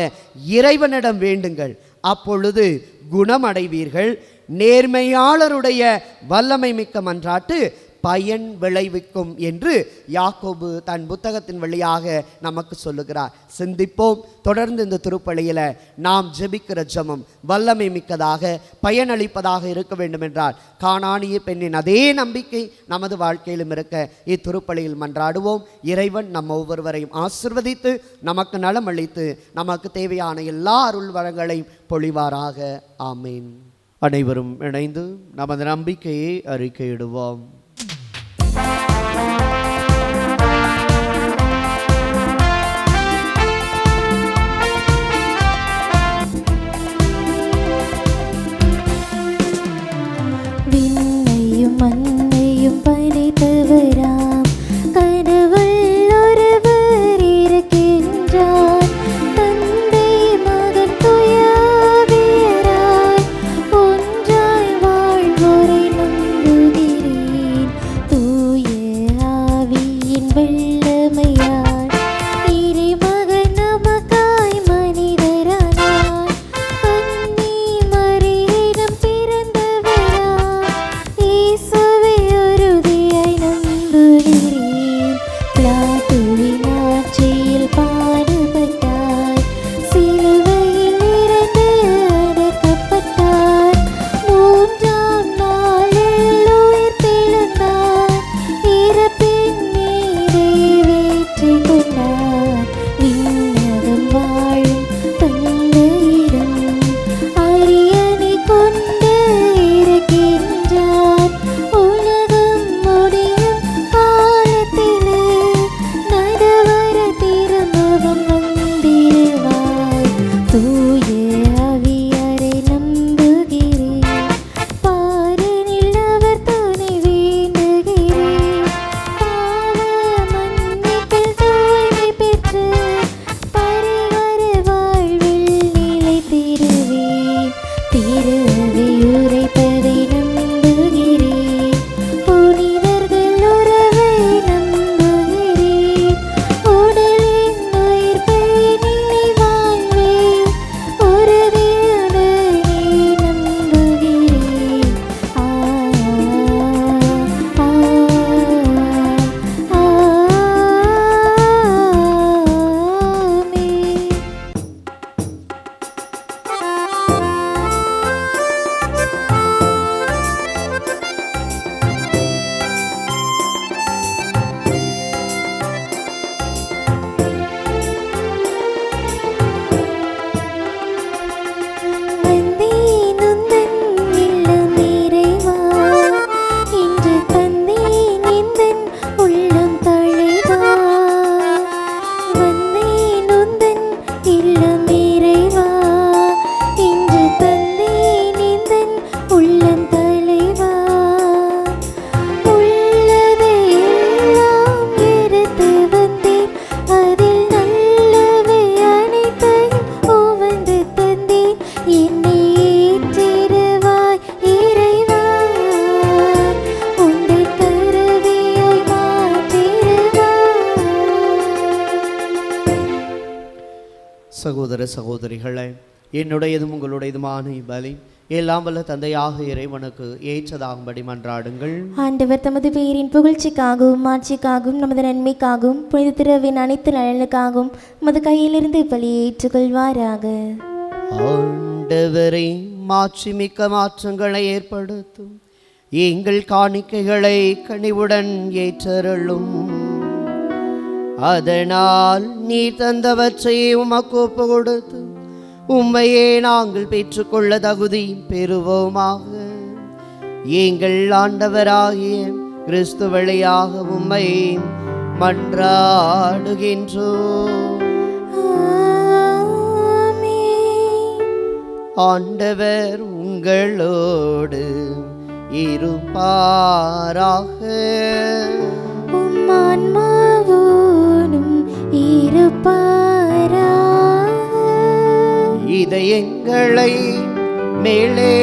இறைவனிடம் வேண்டுங்கள், அப்பொழுது குணமடைவீர்கள். நேர்மையாளருடைய வல்லமை மிக்க மன்றாட்டு பயன் விளைவிக்கும் என்று யாக்கோபு தன் புத்தகத்தின் வழியாக நமக்கு சொல்லுகிறார். சிந்திப்போம். தொடர்ந்து இந்த திருப்பலியில் நாம் ஜெபிக்கிற ஜெபம் வல்லமை மிக்கதாக பயனளிப்பதாக இருக்க வேண்டும் என்றால் கானானிய பெண்ணின் அதே நம்பிக்கை நமது வாழ்க்கையிலும் இருக்க இத்திருப்பலியில் மன்றாடுவோம். இறைவன் நம்ம ஒவ்வொருவரையும் ஆசிர்வதித்து நமக்கு நலம் அளித்து நமக்கு தேவையான எல்லா அருள் வளங்களையும் பொழிவாராக. ஆமீன். அனைவரும் இணைந்து நமது நம்பிக்கையை அறிக்கையிடுவோம். விண்ணையும் மண்ணையும் படைத்தவராம் கடவுள் ஒருவர் இருக்கின்றார். தந்தை மகன் தூய ஆவியராய் ஒன்றாய் வாழ்வோரை நம்புகிறேன். தூய ஆவியின் வல்லமையால் இறைமகன் நமக்காய் மனிதரானார். கன்னி மரியிடம் பிறந்தவராம் இயேசுவை உறுதியாய் நம்புகிறேன். பிலாத்துவின் ஆட்சியில் பாடுபட்டார், சிலுவையில் இறந்து அடக்கப்பட்டார். மூன்றாம் நாளில் உயிர்த்தெழுந்தார், இறப்பின் மீதை வெற்றி கொண்டார். விண்ணகம் வாழும் தந்தையிடம் அரியணை கொண்டு இருக்கின்றார். உலகம் முடியும் காலத்திலே நடுவர திரும்பவும் வந்திடுவார். தூய ஆவியாரை நம்புகிறேன், பாரினில் அவர் துணை வேண்டுகிறேன். பாவ மன்னிப்பில் தூய்மை பெற்று பரிகார வாழ்வில் நிலைத்திடுவேன். திருவை உரைப்பதை நம்புகிறேன், புனிதர்கள் உறவை நம்புகிறேன். உடலின் உயிர்ப்பை நினைவாழ்வேன், உறுதியான நம்புகிறேன். ஆமென். வந்தேன் உந்தன் இல்லம் இறைவா, இன்று தந்தேன் எந்தன் உள்ளம் தழைவா. வந்தேன் உந்தன் இல்லம் இறைவா, இன்று தந்தேன் எந்தன் உள்ளம் தழைவா. உள்ளதை எல்லாம் எடுத்து வந்தேன், அதில் நல்லவை அனைத்தையும் உவந்து தந்தேன். என்னை ஏற்றிடுவாய் இறைவா, உந்தன் கருவியாய் மாற்றிடுவாய். சகோதர சகோதரிகளே, என்னுடையதும் உங்களுடையதுமான பலி எல்லாம் வல்ல தந்தையாக இறைவனுக்கு ஏற்றதாகும்படி மன்றாடுங்கள். ஆண்டவர் தமது பேரின் புகழ்ச்சிக்காகவும் ஆட்சிக்காகவும் நமது நன்மைக்காகவும் புனித திருவின் அனைத்து நலனுக்காகவும் நமது கையிலிருந்து பலியை ஏற்றுக்கொள்வாராக. ஆண்டவரே, மாட்சிமிக்க மாற்றங்களை ஏற்படுத்தும் எங்கள் காணிக்கைகளை கனிவுடன் ஏற்றருளும். அதனால் நீ தந்தவற்றை உமக்கு ஒப்பு கொடுத்து உம்மையே நாங்கள் பெற்றுக்கொள்ள தகுதி பெறுவோமாக. எங்கள் ஆண்டவராகிய கிறிஸ்து வழியாக உம்மை மன்றாடுகின்றோம். ஆமென். ஆண்டவர் உங்களோடு இருப்பாராக. உம் ஆன்மாவோடும் இருப்பாராக. இதயங்களை மேலே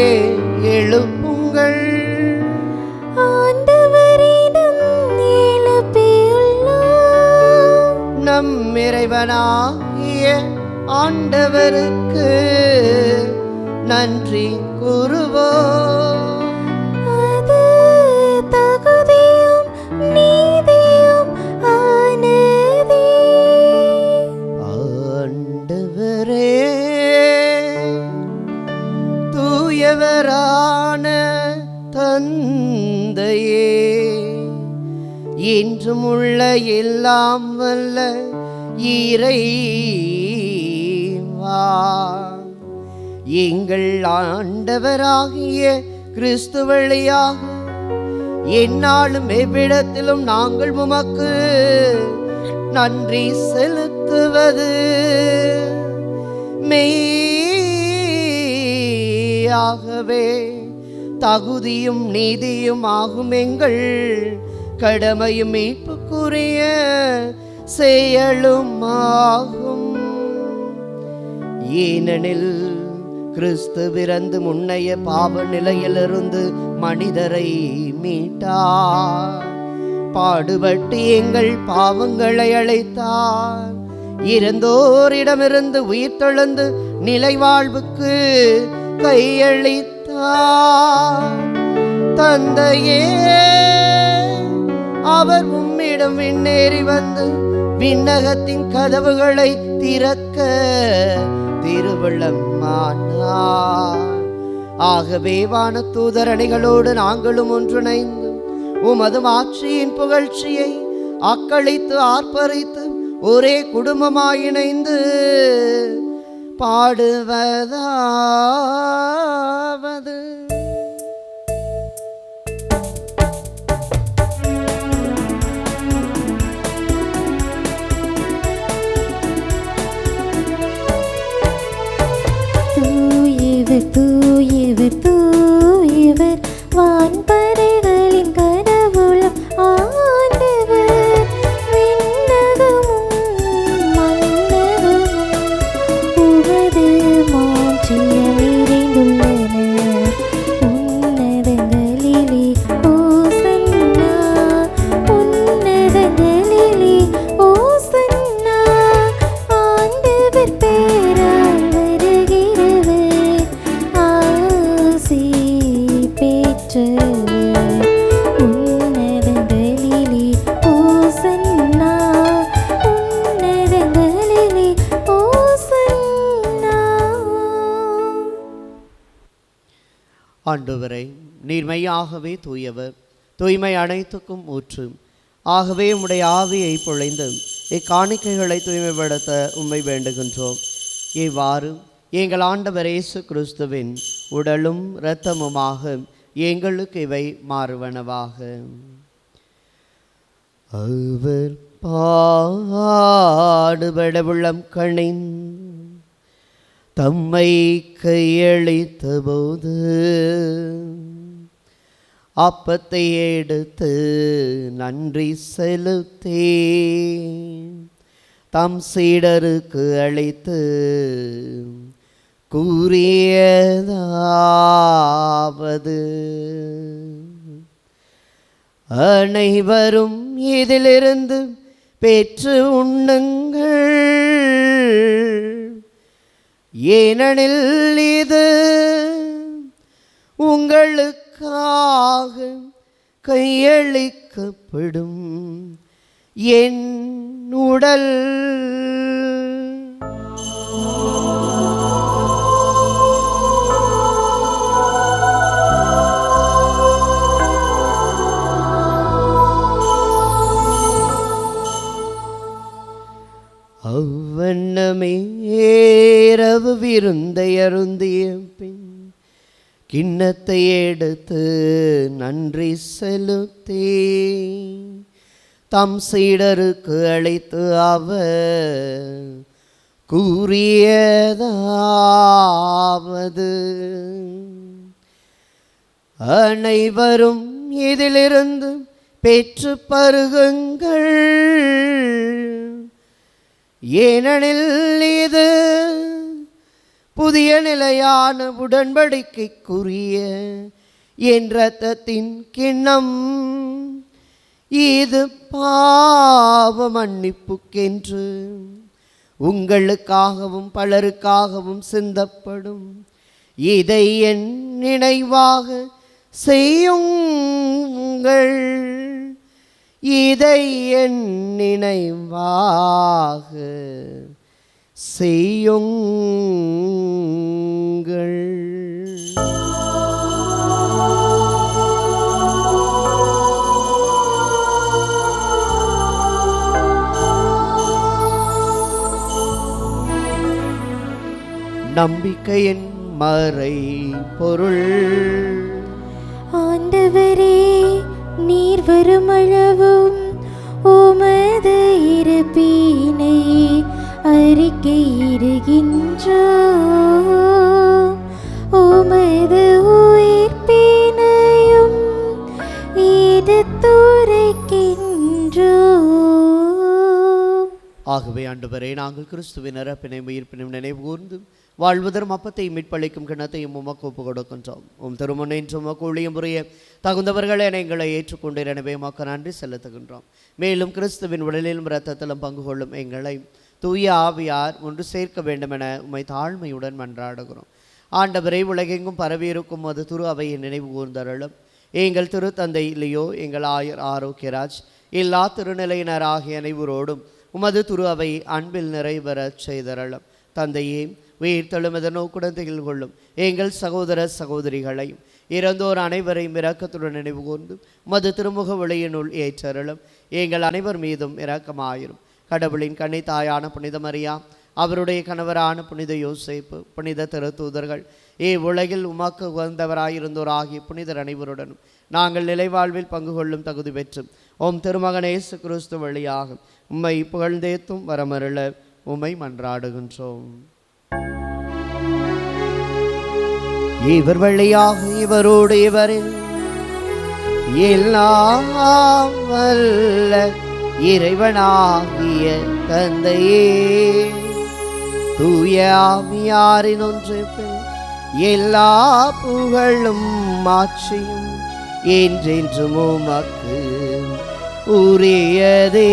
எழுப்புங்கள். நம் இறைவனாகிய ஆண்டவருக்கு நன்றி கூறுவோம். அது தகுதியும் நீதியும் ஆனதே. ஆண்டவரே, தூயவரான தந்தையே, இன்றும் உள்ள எல்லாம் வல்ல இறைவா, எங்கள் ஆண்டவராகிய கிறிஸ்து வழியாக எந்நாளும் எவ்விடத்திலும் நாங்கள் உமக்கு நன்றி செலுத்துவது மெய்யாகவே தகுதியும் நீதியும் ஆகும். எங்கள் கடமையும் மீட்புக்குரிய செயலும் ஆகும். ஏனெனில் கிறிஸ்து பிறந்து முன்னைய பாவ நிலையிலிருந்து மனிதரை மீட்டார், பாடுபட்டு எங்கள் பாவங்களை அழைத்தார், இறந்தோரிடமிருந்து உயிர்த்தெழுந்து நிலைவாழ்வுக்கு கையளித்தார். தந்தையே, அவர் உம்மிடம் விண்ணேறி வந்து விண்ணகத்தின் கதவுகளை திறக்க திருவுள்ளமானார். ஆகவே வானதூதரணிகளோடு நாங்களும் ஒன்றிணைந்து உமது ஆட்சியின் புகழ்ச்சியை அக்களித்து ஆர்ப்பரித்து ஒரே குடும்பமாயிணைந்து பாடுவதாவது: தூயவர் தூயவர் தூயவர், வான்படைகளின் கடவுளும் ஆண்டவர். விண்ணகமும் மண்ணகமும் உமது மாட்சியால் நிறைந்துள்ளன. உன்னதங்களிலே ஓசன்னா, உன்னதங்களிலே ஓசன்னா. ஆண்டவர் பேரால் வருகிறவர், ஆசி பெற்றவர். உன்னதங்களிலே ஓசன்னா, உன்னதங்களிலே ஓசன்னா. ஆண்டவரை, நீர்மையாகவே தூயவர், தூய்மை அனைத்துக்கும் ஊற்று. ஆகவே உம்முடைய ஆவியை பொழிந்து இக்காணிக்கைகளை தூய்மைப்படுத்த உம்மை வேண்டுகின்றோம். இவ்வாறு எங்கள் ஆண்டவர் இயேசு கிறிஸ்துவின் உடலும் இரத்தமுமாக எங்களுக்கு இவை மாறுவனவாக. அவர் பாடுபட உள்ளம் கணின் தம்மை கையளித்த போது அப்பத்தை எடுத்து நன்றி செலுத்தி தம் சீடருக்கு அளித்து கூறியதாவது: அனைவரும் இதிலிருந்து பெற்று உண்ணுங்கள், ஏனெனில் இது உங்களுக்காக கையளிக்கப்படும் என் உடல். அவ்வண்ணமே இரவு விருந்தை அருந்திய பின் கிண்ணத்தை எடுத்து நன்றி செலுத்தி தம் சீடருக்கு அளித்து அவர் கூறியதாவது: அனைவரும் இதிலிருந்து பெற்று பருகுங்கள், ஏனெனில் இது புதிய நிலையான உடன்படிக்கைக்குரிய என் இரத்தத்தின் கிண்ணம். இது பாவ மன்னிப்புக்கென்று உங்களுக்காகவும் பலருக்காகவும் சிந்தப்படும். இதை என் நினைவாக செய்யுங்கள். இதை என் நினைவாக செய்யுங்கள். நம்பிக்கையின் மறை பொருள். ஆண்டவரே, நீர் வருமளவும் உமது இருப்பினை அறிக்கையிடுகின்றோம். உமது உயிர்ப்பினையும் எடுத்துரைக்கின்றோம். ஆகவே ஆண்டவரே, நாங்கள் கிறிஸ்துவின் இறப்பினையும் உயிர்ப்பினையும் நினைவு கூர்ந்து வாழ்வதரும் அப்பத்தை மீட்பளிக்கும் கிணத்தையும் உமக்கு ஒப்பு கொடுக்கின்றோம். திருமுன்னின்று உமக்கு ஊழியம் புரிய தகுந்தவர்களே எங்களை ஏற்றுக்கொண்டீர். எனவே உமக்கு நன்றி செலுத்துகின்றோம். மேலும் கிறிஸ்துவின் உடலிலும் இரத்தத்திலும் பங்கு கொள்ளும் எங்களை தூய ஆவியார் ஒன்று சேர்க்க வேண்டும் என உம்மை தாழ்மையுடன் மன்றாடுகிறோம். ஆண்டவரை, உலகெங்கும் பரவியிருக்கும் அது திரு அவையை நினைவு கூர்ந்தருளும். எங்கள் திருத்தந்தை இல்லையோ எங்கள் ஆயர் ஆரோக்கியராஜ் எல்லா திருநிலையினர் ஆகிய அனைவரோடும் உமது திரு அவை அன்பில் நிறைவேறச் செய்தருளும். தந்தையே, உயிர்த்தெழுமத நோக்குடன் திகழ் கொள்ளும் எங்கள் சகோதர சகோதரிகளையும் இறந்தோர் அனைவரையும் இரக்கத்துடன் நினைவு கூர்ந்து உமது திருமுக ஒளியினுள் ஏற்றருளும். எங்கள் அனைவர் மீதும் இரக்கமாயிரும். கடவுளின் கன்னி தாயான புனித மரியா, அவருடைய கணவரான புனித யோசேப்பு, புனித திருத்தூதர்கள், உலகில் உமக்கு உகந்தவராயிருந்தோர் ஆகிய புனிதர் அனைவருடனும் நாங்கள் நிலைவாழ்வில் பங்கு கொள்ளும் தகுதி பெற்றும் திருமகன் இயேசு கிறிஸ்து வழியாக உம்மை புகழ்ந்தேத்தும் வரமருள உம்மை மன்றாடுகின்றோம். இவர் வழியாக இவரோடு இவரில் எல்லாம் வல்ல இறைவனாகிய தந்தையே, தூய ஆவியாரின் ஒன்றிப்பில் எல்லா புகழும் மாட்சியும் என்றென்றும் உமக்கு உரியதே.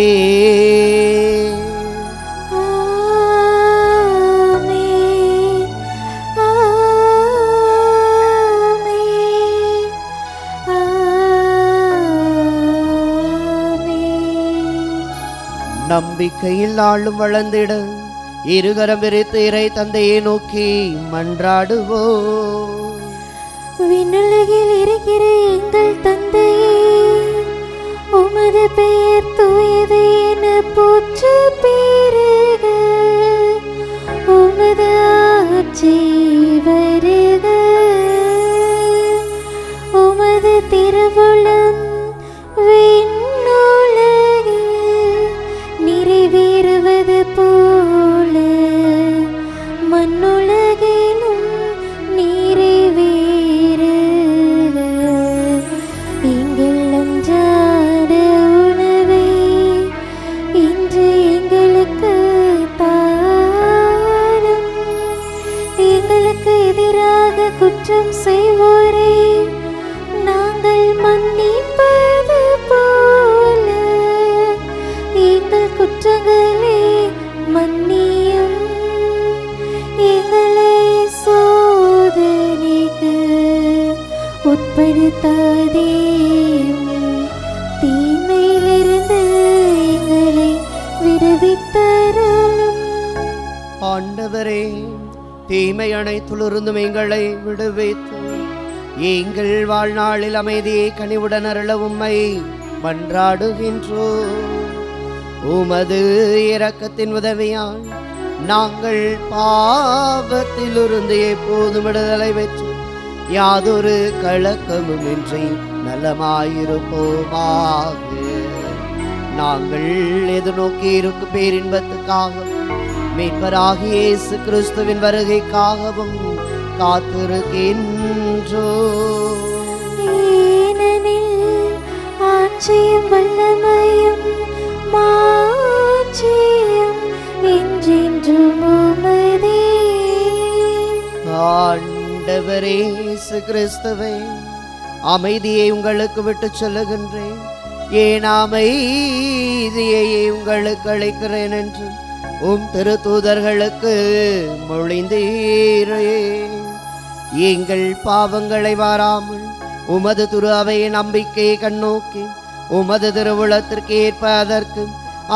நம்பிக்கையில் நாளும் வளர்ந்திட இருகரம் விரித்து இறை தந்தையை நோக்கி மன்றாடுவோம். விண்ணுலகில் இருக்கிற எங்கள் தந்தையே, உமது பெயர் தூயது என போற்று பெறுக. உமது ஆட்சி வருக. உமது திருவுளம் நிறைவேறுவது போல மண்ணுலகிலும் நிறைவேறுக. எங்கள் அன்றாட உணவை இன்று எங்களுக்கு தாரும். எங்களுக்கு எதிராக குற்றம் செய்வோரே நாங்கள் மன்னிப்பது போல எங்கள் குற்றங்களை மன்னியும். எங்களை சோதனைக்கு உட்படுத்தாதேயும், தீமையிலிருந்து எங்களை விடுவித்தருளும். ஆண்டவரே, தீமை அனைத்திலிருந்தும் எங்களை விடுவித்து எங்கள் வாழ்நாளில் அமைதியை கனிவுடன் அருள உம்மை மன்றாடுகின்றோம். உமது இரக்கத்தின் உதவியால் நாங்கள் பாவத்திலிருந்து எப்போதும் விடுதலை பெற்று யாதொரு கலக்கமும் இன்றி நலமாயிருப்போமாக. நாங்கள் எதிர்நோக்கி இருக்கும் பேரின்பத்துக்காக மீட்பராகிய இயேசு கிறிஸ்துவின் வருகைக்காகவும் காத்திருக்கின்றோம். ஏனெனில் ஆட்சியும் வல்லமையும் மாட்சியும் என்றென்றும் உமதே. ஆண்டவரே இயேசு கிறிஸ்துவே, அமைதியை உங்களுக்கு விட்டு சொல்லுகின்றேன். ஏன் அமைதியை உங்களுக்கு அளிக்கிறேன் என்று உம் திருத்தூதர்களுக்கு மொழிந்தீரே. எங்கள் பாவங்களை வாராமல் உமது திரு அவையை நம்பிக்கையை கண்ணோக்கி உமது திருவுளத்திற்கு ஏற்ப அதற்கு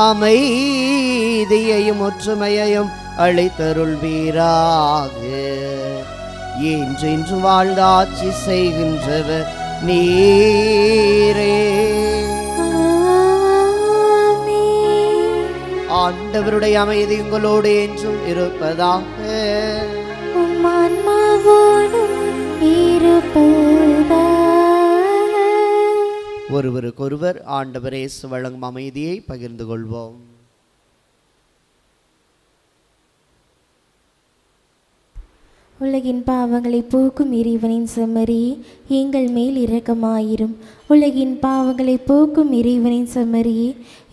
அமைதியையும் ஒற்றுமையையும் அளித்தருள்வீராக. என்றென்று வாழ்ந்து ஆட்சி செய்கின்றவர் நீரே. ஆண்டவருடைய அமைதி உங்களோடு என்றும் இருப்பதாக. ஒருவருக்கொருவர் ஆண்டவர் இயேசு வழங்கும் அமைதியை பகிர்ந்து கொள்வோம். உலகின் பாவங்களை போக்கும் இறைவனின் செம்மறி எங்கள் மேல் இரக்கமாயிரும். உலகின் பாவங்களை போக்கும் இறைவனின் செம்மறி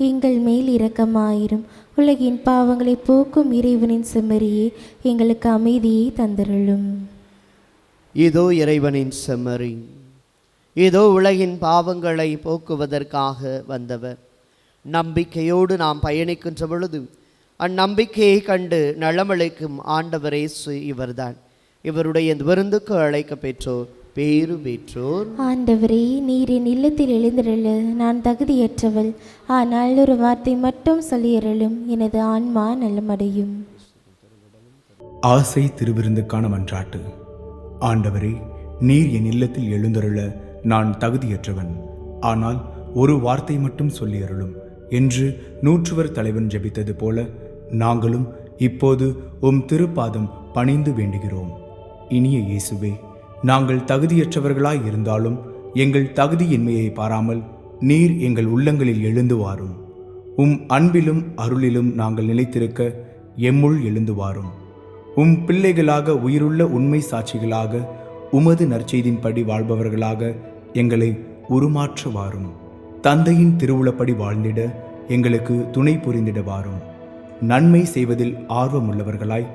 எங்கள் மேல் இரக்கமாயிரும். உலகின் பாவங்களை போக்கும் இறைவனின் செம்மறியே எங்களுக்கு அமைதியை தந்தருளும். இதோ இறைவனின் செம்மறி, இதோ உலகின் பாவங்களை போக்குவதற்காக வந்தவர். நம்பிக்கையோடு நாம் பயணிக்கின்ற பொழுது அந்நம்பிக்கையை கண்டு நலமளிக்கும் ஆண்டவர் இயேசு இவர்தான். இவருடைய விருந்துக்கு அழைக்க பெற்றோர் பேறு பெற்றோர். ஆண்டவரே, நீர் என் இல்லத்தில் எழுந்திரள நான் தகுதியற்றவள், ஆனால் ஒரு வார்த்தை மட்டும் சொல்லியறலும் எனது ஆன்மா நலமடையும். ஆசை திருவிருந்துக்கான மன்றாட்டு. ஆண்டவரே, நீர் என் இல்லத்தில் எழுந்தருள நான் தகுதியற்றவன், ஆனால் ஒரு வார்த்தை மட்டும் சொல்லியருளும் என்று நூற்றுவர் தலைவன் ஜெபித்தது போல நாங்களும் இப்போது உம் திருப்பாதம் பணிந்து வேண்டுகிறோம். இனிய இயேசுவே, நாங்கள் தகுதியற்றவர்களாய் இருந்தாலும் எங்கள் தகுதியின்மையை பாராமல் நீர் எங்கள் உள்ளங்களில் எழுந்து வாரும். உம் அன்பிலும் அருளிலும் நாங்கள் நிலைத்திருக்க எம்முள் எழுந்து வாரும். உம் பிள்ளைகளாக உயிருள்ள உண்மை சாட்சிகளாக உமது நற்செய்தின்படி வாழ்பவர்களாக எங்களை உருமாற்ற வாரும். தந்தையின் திருவுளப்படி வாழ்ந்திட எங்களுக்கு துணை புரிந்திட வாரும். நன்மை செய்வதில் ஆர்வமுள்ளவர்களாய்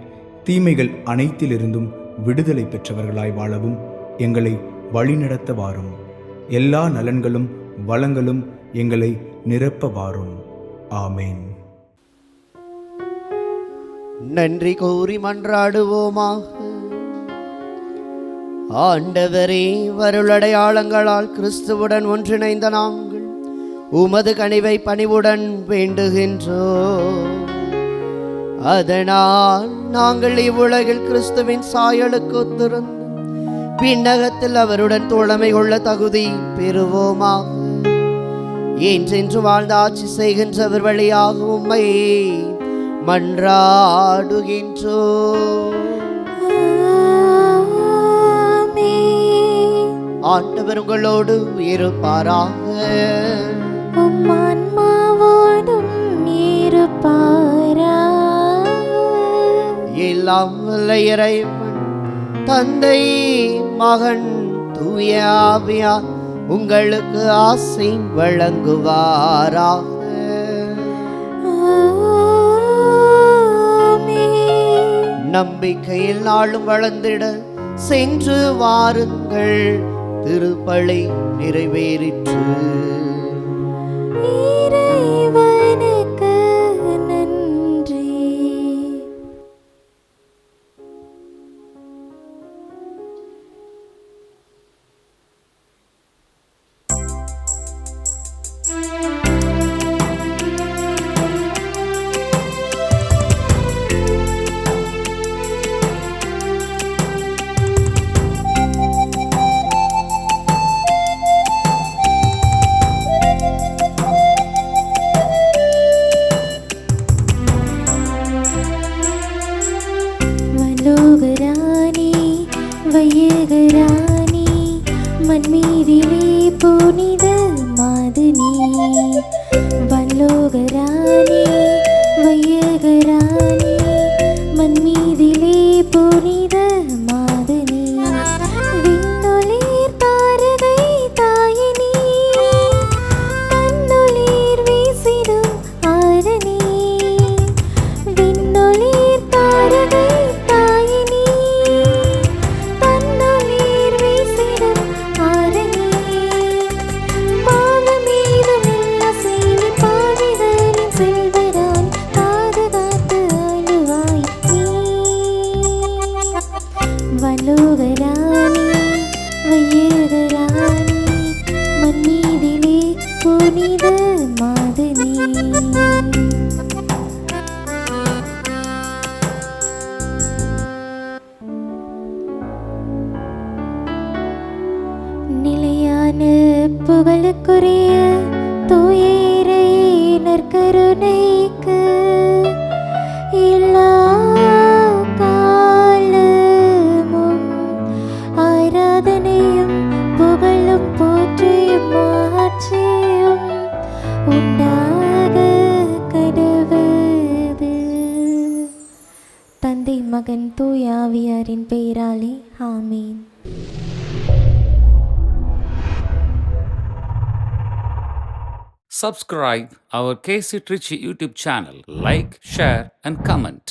தீமைகள் அனைத்திலிருந்தும் விடுதலை பெற்றவர்களாய் வாழவும் எங்களை வழிநடத்த வாரும். எல்லா நலன்களும் வளங்களும் எங்களை நிரப்ப வாரும். ஆமேன். நன்றி கூறி மன்றாடுவோமாக. ஆண்டவரே, வருளடையாளங்களால் கிறிஸ்துவுடன் ஒன்றிணைந்த நாங்கள் உமது கனிவை பணிவுடன் வேண்டுகின்றோம். அதனால் நாங்கள் இவ்வுலகில் கிறிஸ்துவின் சாயலுக்கு ஒத்திருந்து விண்ணகத்தில் அவருடன் தோழமை கொள்ள தகுதி பெறுவோமாக. என்றென்று வாழ்ந்து ஆட்சி செய்கின்றவர் வழியாக உம்மை மன்றாடுகின்றோம். ஆண்டவர் உங்களோடு இருப்பாராக. எல்லாம் வல்ல இறைவன் தந்தை, மகன், தூய ஆவியார் உங்களுக்கு ஆசை வழங்குவாராக. நம்பிக்கையில் நாளும் வளர்ந்திட சென்று வாருங்கள். திருப்பலி நிறைவேறிற்று. தந்தை மகன் தூய ஆவியாரின் பெயராலே ஆமீன். Subscribe our KC Trichy YouTube channel. Like, share and comment.